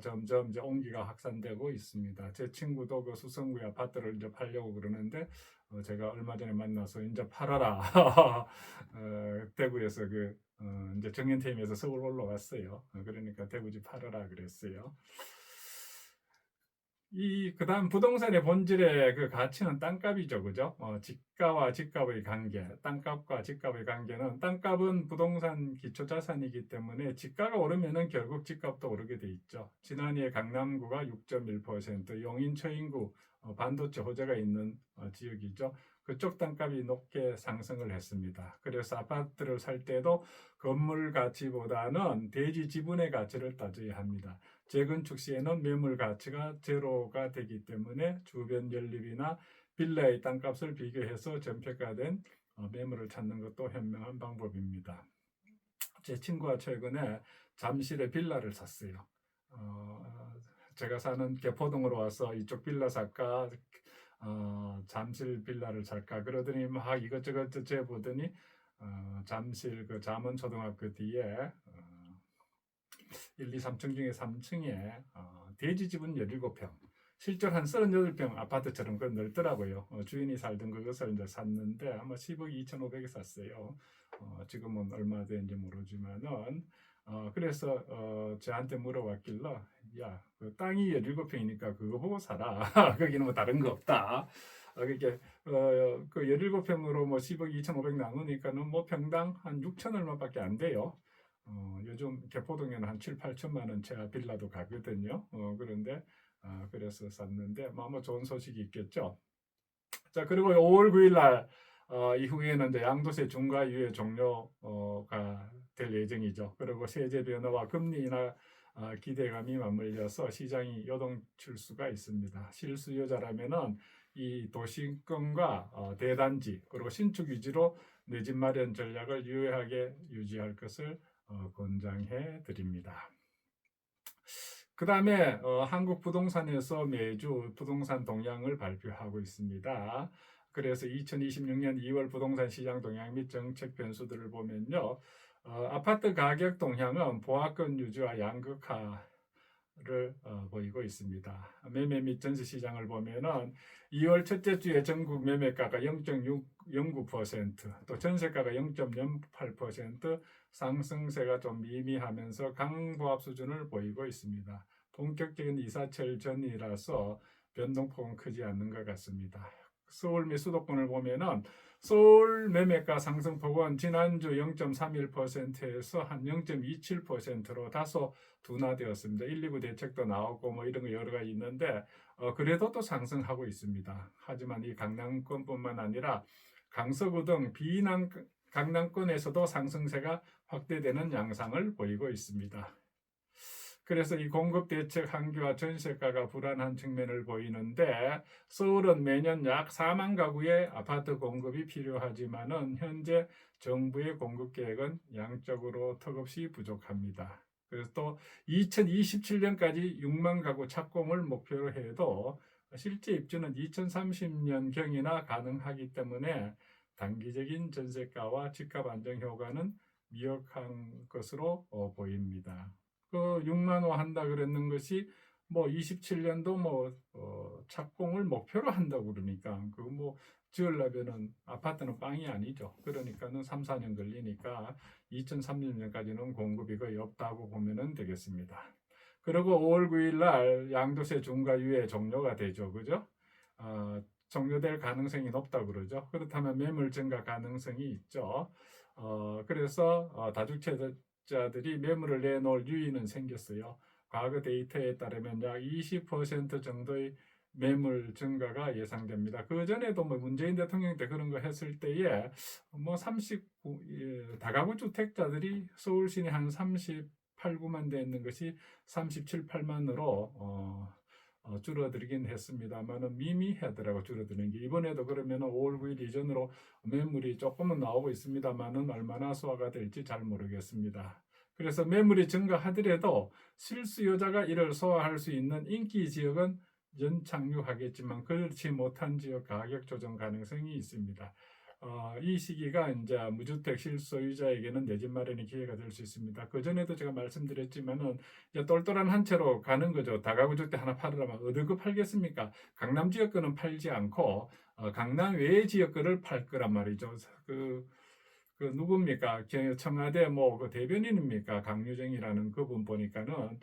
Speaker 1: 점점 이제 온기가 확산되고 있습니다. 제 친구도 그 수성구의 아파트를 이제 팔려고 그러는데 제가 얼마 전에 만나서 이제 팔아라. 대구에서 이제 정년퇴임해서 서울 올라왔어요. 그러니까 대구집 팔아라 그랬어요. 그다음 부동산의 본질의 그 가치는 땅값이죠, 그죠? 지가와 집값의 관계, 땅값과 집값의 관계는 땅값은 부동산 기초자산이기 때문에 지가가 오르면은 결국 집값도 오르게 돼 있죠. 지난해 강남구가 6.1%, 용인 처인구 반도체 호재가 있는 지역이죠. 그쪽 땅값이 높게 상승을 했습니다. 그래서 아파트를 살 때도 건물 가치보다는 대지 지분의 가치를 따져야 합니다. 재건축 시에는 매물 가치가 제로가 되기 때문에 주변 연립이나 빌라의 땅값을 비교해서 전폐가된 매물을 찾는 것도 현명한 방법입니다. 제 친구가 최근에 잠실에 빌라를 샀어요. 제가 사는 개포동으로 와서 이쪽 빌라 살까, 잠실 빌라를 살까 그러더니 막 이것저것 재보더니 잠실 그 잠원초등학교 뒤에 1, 2, 3층 중에 3층에 대지 지분 17평, 실제로 한 38평 아파트처럼 그 넓더라고요. 주인이 살던 그것을 이제 샀는데 아마 10억 2,500에 샀어요. 지금은 얼마 되는지 모르지만은 그래서 저한테 물어봤길래 야, 그 땅이 17평이니까 그거 보고 사라. 거기는 뭐 다른 거 없다. 그게 그 17평으로 뭐 10억 2,500 나누니까는 뭐 평당 한 6천 얼마밖에 안 돼요. 요즘 개포동에는 한 7, 8천만 원짜리 빌라도 가거든요. 그런데 그래서 샀는데 아마 좋은 소식이 있겠죠. 자, 그리고 5월 9일 날 이후에는 이제 양도세 중과 유예 종료가 될 예정이죠. 그리고 세제 변화와 금리 인하 기대감이 맞물려서 시장이 요동칠 수가 있습니다. 실수요자라면은 이 도심권과 대단지 그리고 신축 위주로 내 집 마련 전략을 유효하게 유지할 것을 권장해 드립니다. 그 다음에 한국 부동산에서 매주 부동산 동향을 발표하고 있습니다. 그래서 2026년 2월 부동산 시장 동향 및 정책 변수들을 보면요. 아파트 가격 동향은 보합권 유지와 양극화를 보이고 있습니다. 매매 및 전세 시장을 보면은 2월 첫째 주에 전국 매매가가 0.09%, 또 전세가가 0.08%, 상승세가 좀 미미하면서 강보합 수준을 보이고 있습니다. 본격적인 이사철 전이라서 변동폭은 크지 않는 것 같습니다. 서울 및 수도권을 보면은 서울 매매가 상승폭은 지난주 0.31%에서 한 0.27%로 다소 둔화되었습니다. 119 대책도 나오고 뭐 이런 거 여러 가지 있는데 그래도 또 상승하고 있습니다. 하지만 이 강남권뿐만 아니라 강서구 등 강남권에서도 상승세가 확대되는 양상을 보이고 있습니다. 그래서 이 공급 대책 한계와 전세가가 불안한 측면을 보이는데 서울은 매년 약 4만 가구의 아파트 공급이 필요하지만은 현재 정부의 공급 계획은 양적으로 턱없이 부족합니다. 그래서 또 2027년까지 6만 가구 착공을 목표로 해도 실제 입주는 2030년경이나 가능하기 때문에 단기적인 전세가와 집값 안정 효과는 미약한 것으로 보입니다. 그 6만호 한다 그랬는 것이 뭐 27년도 뭐 착공을 목표로 한다고 그러니까 그 뭐 지으려면은 아파트는 빵이 아니죠. 그러니까는 3, 4년 걸리니까 2030년까지는 공급이 거의 없다고 보면은 되겠습니다. 그리고 5월 9일 날 양도세 중과 유예 종료가 되죠. 그죠? 종료될 가능성이 높다고 그러죠. 그렇다면 매물 증가 가능성이 있죠. 그래서 다주택자들이 매물을 내놓을 유인은 생겼어요. 과거 데이터에 따르면 약 20% 정도의 매물 증가가 예상됩니다. 그 전에도 뭐 문재인 대통령 때 그런 거 했을 때에 뭐 다가구 주택자들이 서울 시내 한 38, 9만 대 있는 것이 37, 8만으로 줄어들긴 했습니다만은 미미하더라고 줄어드는 게. 이번에도 그러면은 5월 9일 이전으로 매물이 조금은 나오고 있습니다만은 얼마나 소화가 될지 잘 모르겠습니다. 그래서 매물이 증가하더라도 실수요자가 이를 소화할 수 있는 인기 지역은 연착륙하겠지만 그렇지 못한 지역 가격 조정 가능성이 있습니다. 이 시기가 이제 무주택 실소유자에게는 내 집 마련의 기회가 될 수 있습니다. 그 전에도 제가 말씀드렸지만은 이제 똘똘한 한 채로 가는 거죠. 다가구 주택 하나 팔으려면 어느 거 팔겠습니까? 강남 지역 거는 팔지 않고 강남 외의 지역 거를 팔 거란 말이죠. 그 누굽니까? 청와대 그 대변인입니까? 강유정이라는 그분 보니까는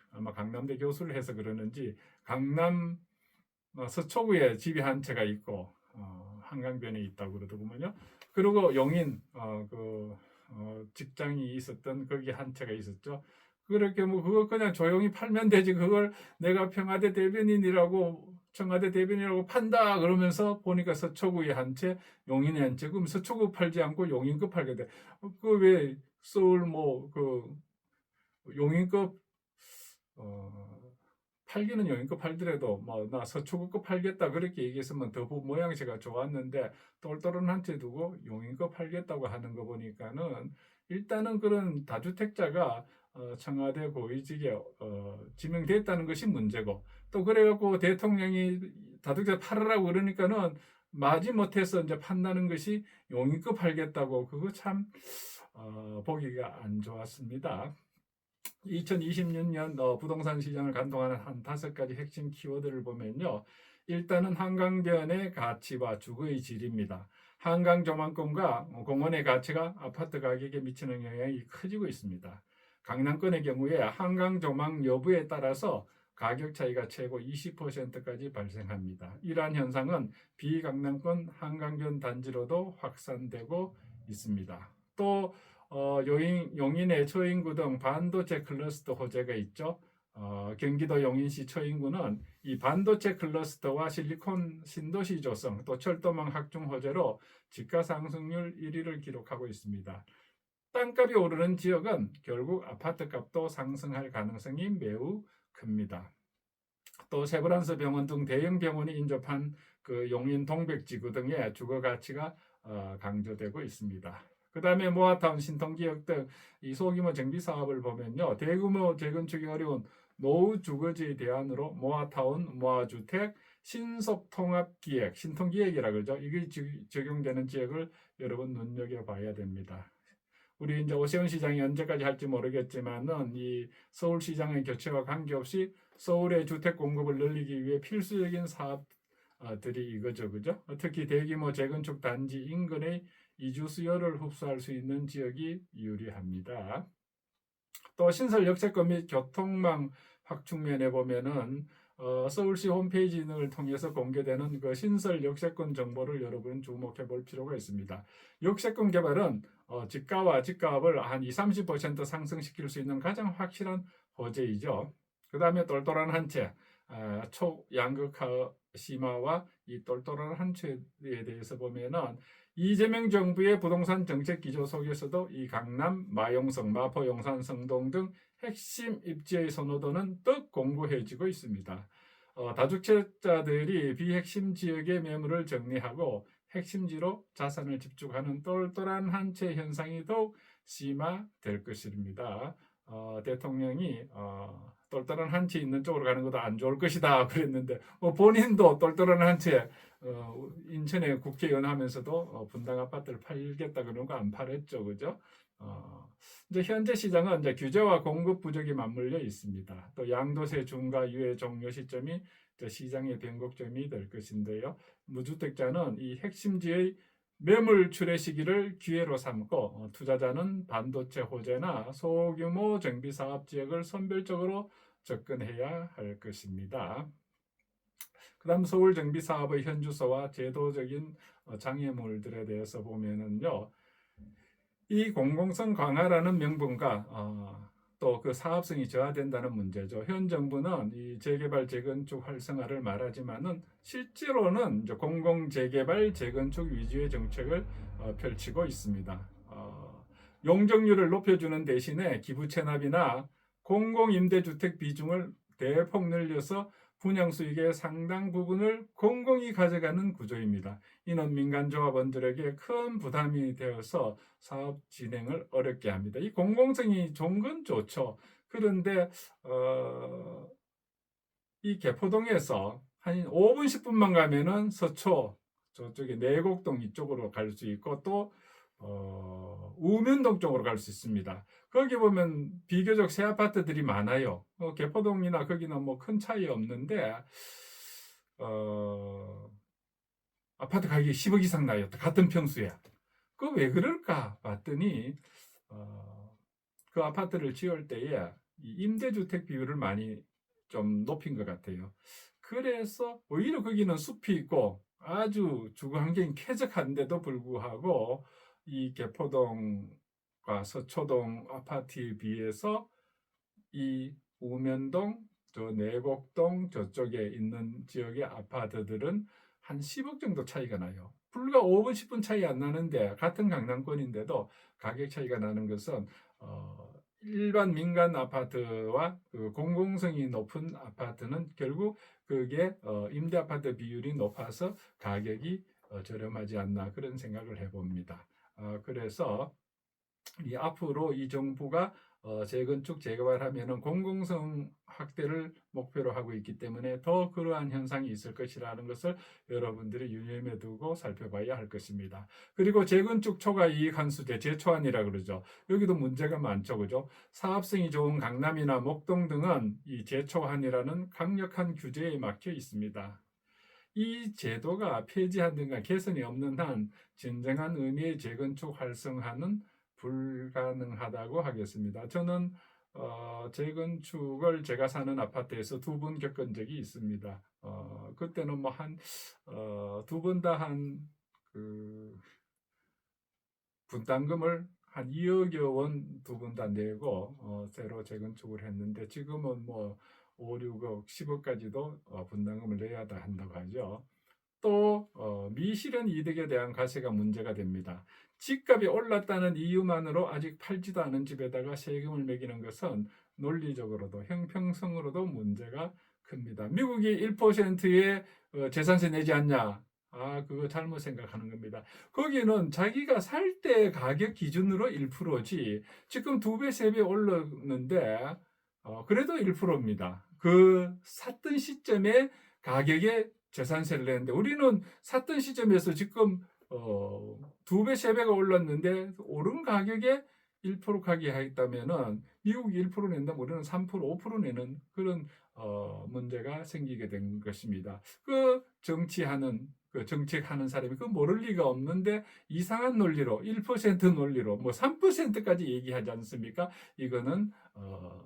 Speaker 1: 아마 강남대 교수를 해서 그러는지 강남 서초구에 집이 한 채가 있고 한강변에 있다고 그러더군요. 그리고 용인 직장이 있었던 거기 한 채가 있었죠. 그렇게 그거 그냥 조용히 팔면 되지. 그걸 내가 청와대 대변인이라고 판다 그러면서 보니까 서초구에 한 채, 용인에 한 채. 그럼 서초구 팔지 않고 용인급 팔게 돼. 그 왜 서울 용인급 팔기는 용인급 팔더라도 나 서초구급 팔겠다 그렇게 얘기했으면 더 모양새가 좋았는데 똘똘한 한 채 두고 용인급 팔겠다고 하는 거 보니까는 일단은 그런 다주택자가 청와대 고위직에 지명됐다는 것이 문제고 또 그래갖고 대통령이 다주택자 팔으라고 그러니까는 마지못해서 이제 판다는 것이 용인급 팔겠다고 그거 참 보기가 안 좋았습니다. 2026년 부동산 시장을 관통하는 한 5가지 핵심 키워드를 보면요. 일단은 한강변의 가치와 주거의 질입니다. 한강 조망권과 공원의 가치가 아파트 가격에 미치는 영향이 커지고 있습니다. 강남권의 경우에 한강 조망 여부에 따라서 가격 차이가 최고 20%까지 발생합니다. 이러한 현상은 비강남권 한강변 단지로도 확산되고 있습니다. 또 용인의 처인구 등 반도체 클러스터 호재가 있죠. 경기도 용인시 처인구는 이 반도체 클러스터와 실리콘 신도시 조성, 또 철도망 확충 호재로 집가 상승률 1위를 기록하고 있습니다. 땅값이 오르는 지역은 결국 아파트값도 상승할 가능성이 매우 큽니다. 또 세브란스 병원 등 대형 병원이 인접한 그 용인 동백지구 등의 주거 가치가 강조되고 있습니다. 그 다음에 모아타운, 신통지역 등 이 소규모 정비 사업을 보면요. 대규모 재건축이 어려운 노후 주거지의 대안으로 모아타운, 모아주택, 신속통합기획, 신통기획이라 그러죠. 이게 적용되는 지역을 여러분 눈여겨봐야 됩니다. 우리 이제 오세훈 시장이 언제까지 할지 모르겠지만은 이 서울시장의 교체와 관계없이 서울의 주택 공급을 늘리기 위해 필수적인 사업들이 이거죠, 그죠? 특히 대규모 재건축 단지 인근의 이주 수요를 흡수할 수 있는 지역이 유리합니다. 또 신설 역세권 및 교통망 확충면에 보면은 서울시 홈페이지 등을 통해서 공개되는 그 신설 역세권 정보를 여러분 주목해 볼 필요가 있습니다. 역세권 개발은 집가와 집값을 한 20-30% 상승시킬 수 있는 가장 확실한 호재이죠. 그 다음에 똘똘한 한 채, 초양극화 심화와 이 똘똘한 한 채에 대해서 보면은 이재명 정부의 부동산 정책 기조 속에서도 이 강남, 마용성, 마포, 용산, 성동 등 핵심 입지의 선호도는 더욱 공고해지고 있습니다. 다주택자들이 비핵심 지역의 매물을 정리하고 핵심지로 자산을 집중하는 똘똘한 한 채 현상이 더욱 심화될 것입니다. 대통령이 똘똘한 한 채 있는 쪽으로 가는 것도 안 좋을 것이다 그랬는데 본인도 똘똘한 한 채 인천에 국회의원 하면서도 분당 아파트를 팔겠다 그런 거 안 팔았죠, 그죠? 이제 현재 시장은 이제 규제와 공급 부족이 맞물려 있습니다. 또 양도세 중과 유예 종료 시점이 시장의 변곡점이 될 것인데요. 무주택자는 이 핵심지의 매물 출회 시기를 기회로 삼고 투자자는 반도체 호재나 소규모 정비 사업 지역을 선별적으로 접근해야 할 것입니다. 그 다음 서울 정비 사업의 현주소와 제도적인 장애물들에 대해서 보면은요. 이 공공성 강화라는 명분과 또 그 사업성이 저하된다는 문제죠. 현 정부는 이 재개발 재건축 활성화를 말하지만은 실제로는 이제 공공 재개발 재건축 위주의 정책을 펼치고 있습니다. 용적률을 높여주는 대신에 기부 체납이나 공공 임대주택 비중을 대폭 늘려서 분양 수익의 상당 부분을 공공이 가져가는 구조입니다. 이는 민간조합원들에게 큰 부담이 되어서 사업 진행을 어렵게 합니다. 이 공공성이 좋은 건 좋죠. 그런데 이 개포동에서 한 5분 10분만 가면은 서초 저쪽에 내곡동 이쪽으로 갈 수 있고 또 우면동 쪽으로 갈 수 있습니다. 거기 보면 비교적 새 아파트들이 많아요. 개포동이나 거기는 뭐 큰 차이 없는데 어, 아파트 가격이 10억 이상 나요. 같은 평수에. 그 왜 그럴까 봤더니 그 아파트를 지을 때에 임대주택 비율을 많이 좀 높인 것 같아요. 그래서 오히려 거기는 숲이 있고 아주 주거 환경이 쾌적한데도 불구하고 이 개포동과 서초동 아파트에 비해서 이 우면동, 저 내곡동 저쪽에 있는 지역의 아파트들은 한 10억 정도 차이가 나요. 불과 5분, 10분 차이 안 나는데 같은 강남권인데도 가격 차이가 나는 것은 일반 민간 아파트와 그 공공성이 높은 아파트는 결국 그게 임대 아파트 비율이 높아서 가격이 저렴하지 않나 그런 생각을 해봅니다. 그래서 이 앞으로 이 정부가 재건축 재개발하면은 공공성 확대를 목표로 하고 있기 때문에 더 그러한 현상이 있을 것이라는 것을 여러분들이 유념해 두고 살펴봐야 할 것입니다. 그리고 재건축 초과 이익 환수제 재초안이라 그러죠. 여기도 문제가 많죠, 그죠? 사업성이 좋은 강남이나 목동 등은 이 재초안이라는 강력한 규제에 막혀 있습니다. 이 제도가 폐지하든가 개선이 없는 한 진정한 의미의 재건축 활성화는 불가능하다고 하겠습니다. 저는 재건축을 제가 사는 아파트에서 2번 겪은 적이 있습니다. 그때는 뭐 한 두 번 다 한 그 분담금을 한 2억여 원 2번 다 내고 새로 재건축을 했는데 지금은 뭐 5, 6억, 10억까지도 분담금을 내야 한다고 하죠. 또 미실현 이득에 대한 과세가 문제가 됩니다. 집값이 올랐다는 이유만으로 아직 팔지도 않은 집에다가 세금을 매기는 것은 논리적으로도 형평성으로도 문제가 큽니다. 미국이 1%의 재산세 내지 않냐? 그거 잘못 생각하는 겁니다. 거기는 자기가 살 때 가격 기준으로 1%지 지금 2배, 3배 올랐는데 그래도 1%입니다. 그 샀던 시점에 가격에 재산세를 내는데 우리는 샀던 시점에서 지금 2배, 3배가 올랐는데 오른 가격에 1% 가게하겠다면은 미국이 1% 낸다면 우리는 3%, 5% 내는 그런 문제가 생기게 된 것입니다. 그 정치하는 그 정책하는 사람이 그 모를 리가 없는데 이상한 논리로 1% 논리로 뭐 3%까지 얘기하지 않습니까? 이거는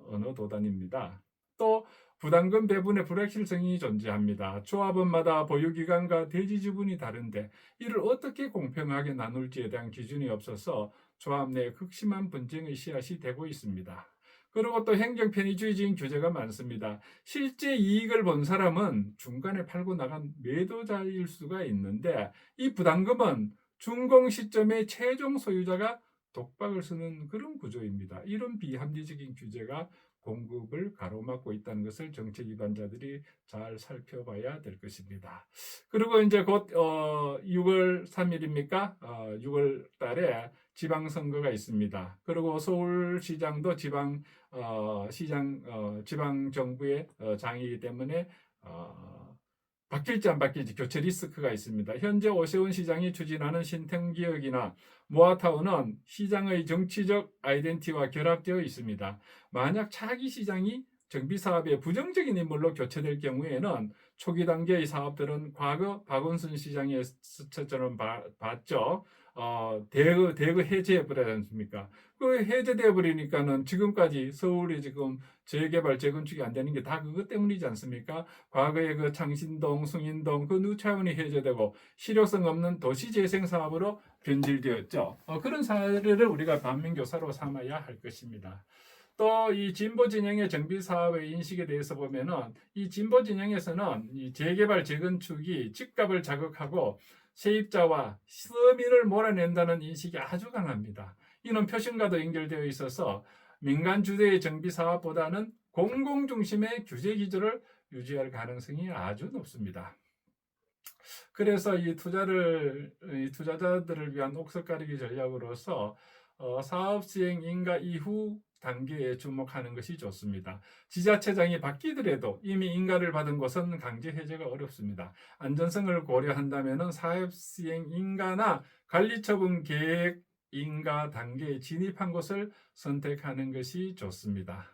Speaker 1: 어느 도단입니다. 또 부담금 배분의 불확실성이 존재합니다. 조합원마다 보유기간과 대지지분이 다른데 이를 어떻게 공평하게 나눌지에 대한 기준이 없어서 조합 내 극심한 분쟁의 씨앗이 되고 있습니다. 그리고 또 행정 편의주의적인 규제가 많습니다. 실제 이익을 본 사람은 중간에 팔고 나간 매도자일 수가 있는데 이 부담금은 준공 시점에 최종 소유자가 독박을 쓰는 그런 구조입니다. 이런 비합리적인 규제가 공급을 가로막고 있다는 것을 정책 위반자들이 잘 살펴봐야 될 것입니다. 그리고 이제 곧 6월 3일입니까? 6월 달에 지방선거가 있습니다. 그리고 서울시장도 지방 정부의 장이기 때문에 바뀔지 안 바뀔지 교체 리스크가 있습니다. 현재 오세훈 시장이 추진하는 신통기획이나 모아타운은 시장의 정치적 아이덴티티와 결합되어 있습니다. 만약 차기 시장이 정비사업에 부정적인 인물로 교체될 경우에는 초기 단계의 사업들은 과거 박원순 시장의 스처처럼 봤죠. 대거 해제해버리지 않습니까? 그 해제되어 버리니까는 지금까지 서울이 지금 재개발, 재건축이 안 되는 게 다 그것 때문이지 않습니까? 과거에 그 창신동, 숭인동 그 누차원이 해제되고 실효성 없는 도시재생 사업으로 변질되었죠. 그런 사례를 우리가 반면교사로 삼아야 할 것입니다. 또 이 진보 진영의 정비 사업의 인식에 대해서 보면은 이 진보 진영에서는 이 재개발 재건축이 집값을 자극하고 세입자와 서민을 몰아낸다는 인식이 아주 강합니다. 이는 표심과도 연결되어 있어서 민간 주도의 정비 사업보다는 공공 중심의 규제 기조를 유지할 가능성이 아주 높습니다. 그래서 이 투자자들을 위한 옥석 가리기 전략으로서 사업 시행 인가 이후 단계에 주목하는 것이 좋습니다. 지자체장이 바뀌더라도 이미 인가를 받은 곳은 강제 해제가 어렵습니다. 안전성을 고려한다면 사업 시행 인가나 관리처분 계획 인가 단계에 진입한 곳을 선택하는 것이 좋습니다.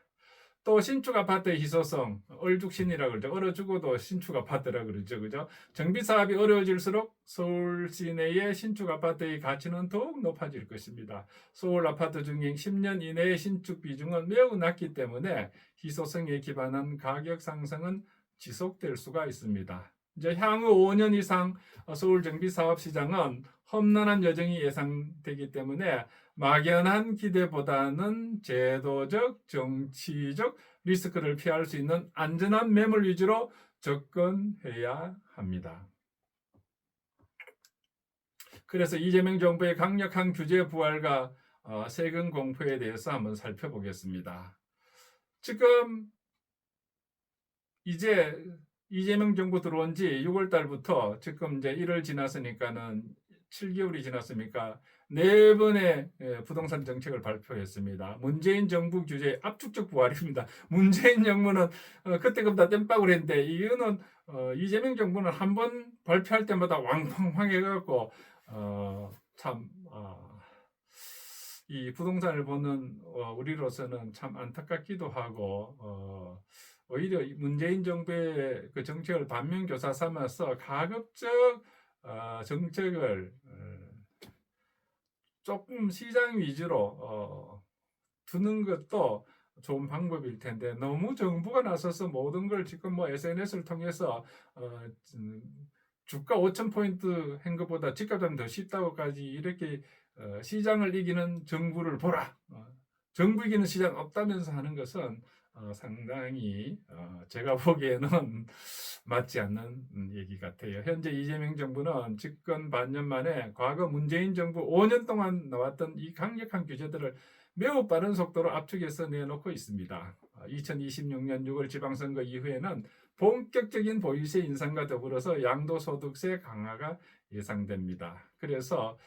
Speaker 1: 또 신축 아파트의 희소성, 얼죽신이라 그러죠. 얼어 죽어도 신축 아파트라 그러죠. 그죠? 정비 사업이 어려워질수록 서울 시내의 신축 아파트의 가치는 더욱 높아질 것입니다. 서울 아파트 중에 10년 이내의 신축 비중은 매우 낮기 때문에 희소성에 기반한 가격 상승은 지속될 수가 있습니다. 이제 향후 5년 이상 서울 정비 사업 시장은 험난한 여정이 예상되기 때문에 막연한 기대보다는 제도적, 정치적 리스크를 피할 수 있는 안전한 매물 위주로 접근해야 합니다. 그래서 이재명 정부의 강력한 규제 부활과 세금 공포에 대해서 한번 살펴보겠습니다. 지금 이제 이재명 정부 들어온 지 6월 달부터 지금 이제 1월 지났으니까는 7개월이 지났으니까 4번의 부동산 정책을 발표했습니다. 문재인 정부 규제 압축적 부활입니다. 문재인 정부는 그때그보다 땜빵을 했는데 이거는 이재명 정부는 한 번 발표할 때마다 왕팡팡 해갖고 참 이 부동산을 보는 우리로서는 참 안타깝기도 하고 오히려 문재인 정부의 그 정책을 반면교사 삼아서 가급적 정책을 조금 시장 위주로 두는 것도 좋은 방법일 텐데 너무 정부가 나서서 모든 걸 지금 뭐 SNS를 통해서 주가 5,000포인트 한 것보다 집값은 더 쉽다고까지 이렇게 시장을 이기는 정부를 보라. 정부 이기는 시장 없다면서 하는 것은 상당히 제가 보기에는 맞지 않는 얘기 같아요. 현재 이재명 정부는 집권 반년 만에 과거 문재인 정부 5년 동안 나왔던 이 강력한 규제들을 매우 빠른 속도로 압축해서 내놓고 있습니다. 2026년 6월 지방선거 이후에는 본격적인 보유세 인상과 더불어서 양도소득세 강화가 예상됩니다. 그래서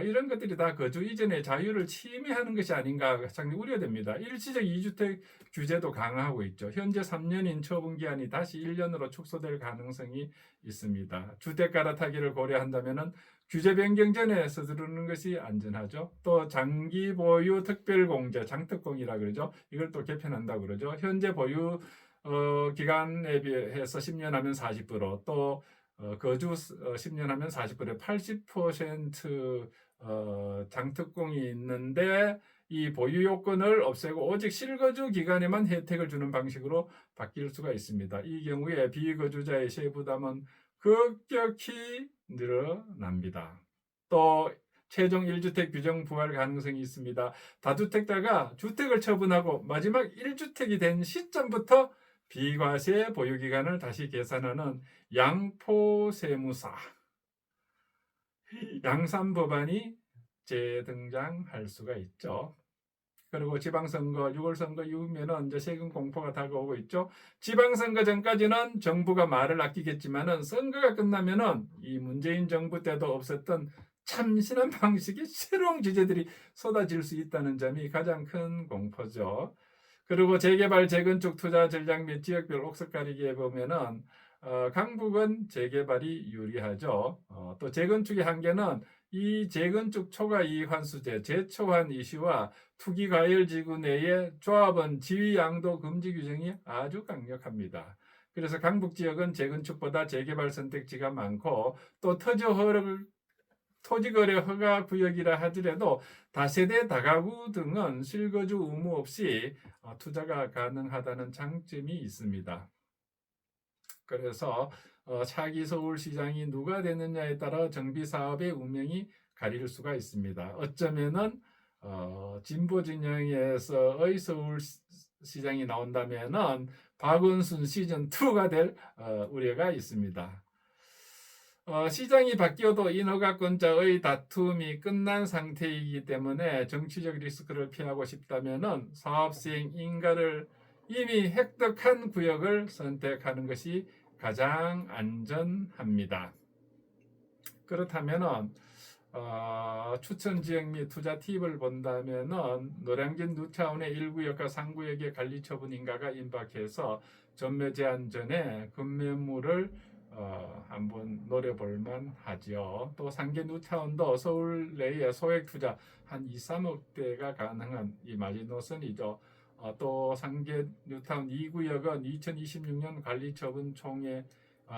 Speaker 1: 이런 것들이 다 거주 이전의 자유를 침해하는 것이 아닌가 상당히 우려됩니다. 일시적 2주택 규제도 강화하고 있죠. 현재 3년인 처분기한이 다시 1년으로 축소될 가능성이 있습니다. 주택 갈아타기를 고려한다면 규제 변경 전에 서두르는 것이 안전하죠. 또 장기 보유 특별공제, 장특공이라 그러죠. 이걸 또 개편한다고 그러죠. 현재 보유 기간에 비해서 10년 하면 40%, 또 거주 10년 하면 40%, 80% 장특공이 있는데 이 보유 요건을 없애고 오직 실거주 기간에만 혜택을 주는 방식으로 바뀔 수가 있습니다. 이 경우에 비거주자의 세부담은 급격히 늘어납니다. 또 최종 1주택 규정 부활 가능성이 있습니다. 다주택자가 주택을 처분하고 마지막 1주택이 된 시점부터 비과세 보유기간을 다시 계산하는 양포세무사, 양산법안이 재등장할 수가 있죠. 그리고 지방선거, 6월 선거 이후면은 이제 세금 공포가 다가오고 있죠. 지방선거 전까지는 정부가 말을 아끼겠지만은 선거가 끝나면은 이 문재인 정부 때도 없었던 참신한 방식의 새로운 규제들이 쏟아질 수 있다는 점이 가장 큰 공포죠. 그리고 재개발, 재건축 투자 전략 및 지역별 옥석 가리기에 보면은 강북은 재개발이 유리하죠. 또 재건축의 한계는 이 재건축 초과 이익 환수제, 재초환 이슈와 투기 과열 지구 내의 조합원 지위 양도 금지 규정이 아주 강력합니다. 그래서 강북 지역은 재건축보다 재개발 선택지가 많고 또 토지거래 허가 구역이라 하더라도 다세대 다가구 등은 실거주 의무 없이 투자가 가능하다는 장점이 있습니다. 그래서 차기 서울시장이 누가 되느냐에 따라 정비사업의 운명이 가릴 수가 있습니다. 어쩌면은 진보 진영에서의 서울시장이 나온다면은 박원순 시즌2가 될 우려가 있습니다. 시장이 바뀌어도 인허가권자의 다툼이 끝난 상태이기 때문에 정치적 리스크를 피하고 싶다면 사업 시행 인가를 이미 획득한 구역을 선택하는 것이 가장 안전합니다. 그렇다면 추천 지역 및 투자 팁을 본다면은 노량진 뉴타운의 1구역과 3구역의 관리 처분 인가가 임박해서 전매 제한 전에 급매물을 한번 노려볼 만하죠. 또 상계 뉴타운도 서울 내에 소액 투자 한 2, 3억대가 가능한 이 마지노선이죠. 또 상계 뉴타운 2구역은 2026년 관리처분 총회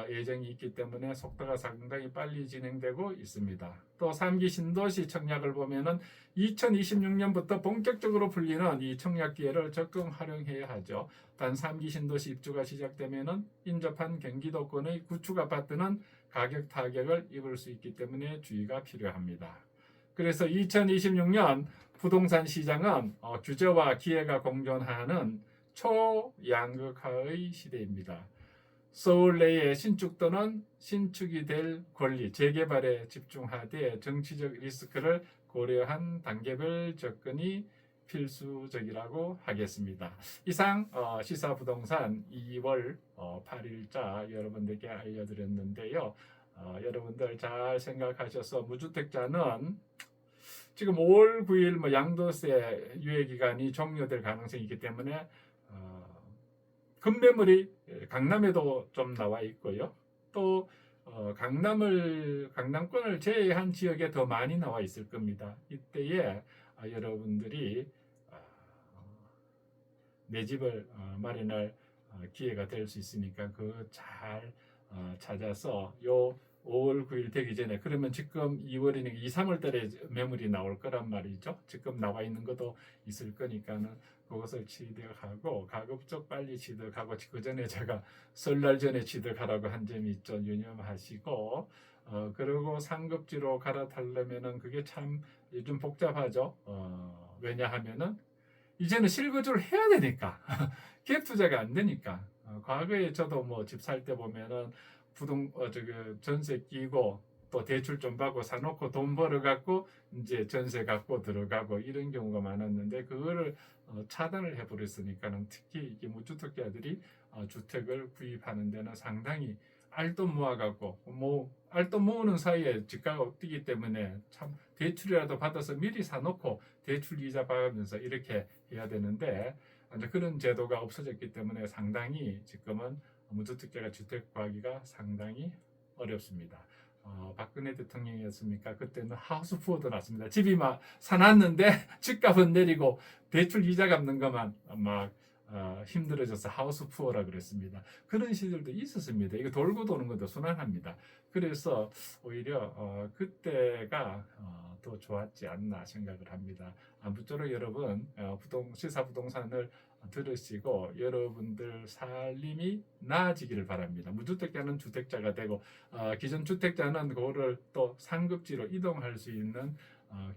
Speaker 1: 예정이 있기 때문에 속도가 상당히 빨리 진행되고 있습니다. 또 3기 신도시 청약을 보면은 2026년부터 본격적으로 풀리는 이 청약 기회를 적극 활용해야 하죠. 단 3기 신도시 입주가 시작되면은 인접한 경기도권의 구축 아파트는 가격 타격을 입을 수 있기 때문에 주의가 필요합니다. 그래서 2026년 부동산 시장은 규제와 기회가 공존하는 초양극화의 시대입니다. 서울 내의 신축 또는 신축이 될 권리, 재개발에 집중하되 정치적 리스크를 고려한 단계별 접근이 필수적이라고 하겠습니다. 이상 시사부동산 2월 8일자 여러분들께 알려드렸는데요. 여러분들 잘 생각하셔서 무주택자는 지금 5월 9일 양도세 유예기간이 종료될 가능성이 있기 때문에 급매물이 강남에도 좀 나와 있고요. 또 강남권을 제외한 지역에 더 많이 나와 있을 겁니다. 이때에 여러분들이 내 집을 마련할 기회가 될 수 있으니까 그거 잘 찾아서 요 5월 9일 되기 전에, 그러면 지금 2월이니까 2, 3월 달에 매물이 나올 거란 말이죠. 지금 나와 있는 것도 있을 거니까는 그것을 취득하고 가급적 빨리 취득하고, 그 전에 제가 설날 전에 취득하라고 한 점이 있죠. 유념하시고 그리고 상급지로 갈아타려면은 그게 참 요즘 복잡하죠. 왜냐하면은 이제는 실거주를 해야 되니까 갭 투자가 안 되니까. 과거에 저도 뭐 집 살 때 보면은 전세 끼고 또 대출 좀 받고 사놓고 돈 벌어 갖고 이제 전세 갖고 들어가고 이런 경우가 많았는데, 그거를 차단을 해버렸으니까는 특히 이 무주택자들이 주택을 구입하는 데는 상당히 알돈 모아갖고 알돈 모으는 사이에 집가가 뛰기 때문에 참 대출이라도 받아서 미리 사놓고 대출 이자 받으면서 이렇게 해야 되는데, 그런 제도가 없어졌기 때문에 상당히 지금은 무주택자가 주택 구하기가 상당히 어렵습니다. 박근혜 대통령이었습니까? 그때는 하우스 푸어도 났습니다. 집이 막 사놨는데 집값은 내리고 대출 이자 갚는 것만 막 힘들어져서 하우스 푸어라 그랬습니다. 그런 시절도 있었습니다. 이거 돌고 도는 것도 순환합니다. 그래서 오히려 그때가 더 좋았지 않나 생각을 합니다. 아무쪼록 여러분 시사부동산을 들으시고 여러분들 살림이 나아지기를 바랍니다. 무주택자는 주택자가 되고 기존 주택자는 그거를 또 상급지로 이동할 수 있는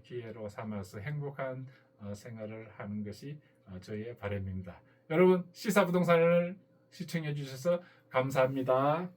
Speaker 1: 기회로 삼아서 행복한 생활을 하는 것이 저희의 바람입니다. 여러분 시사부동산을 시청해 주셔서 감사합니다.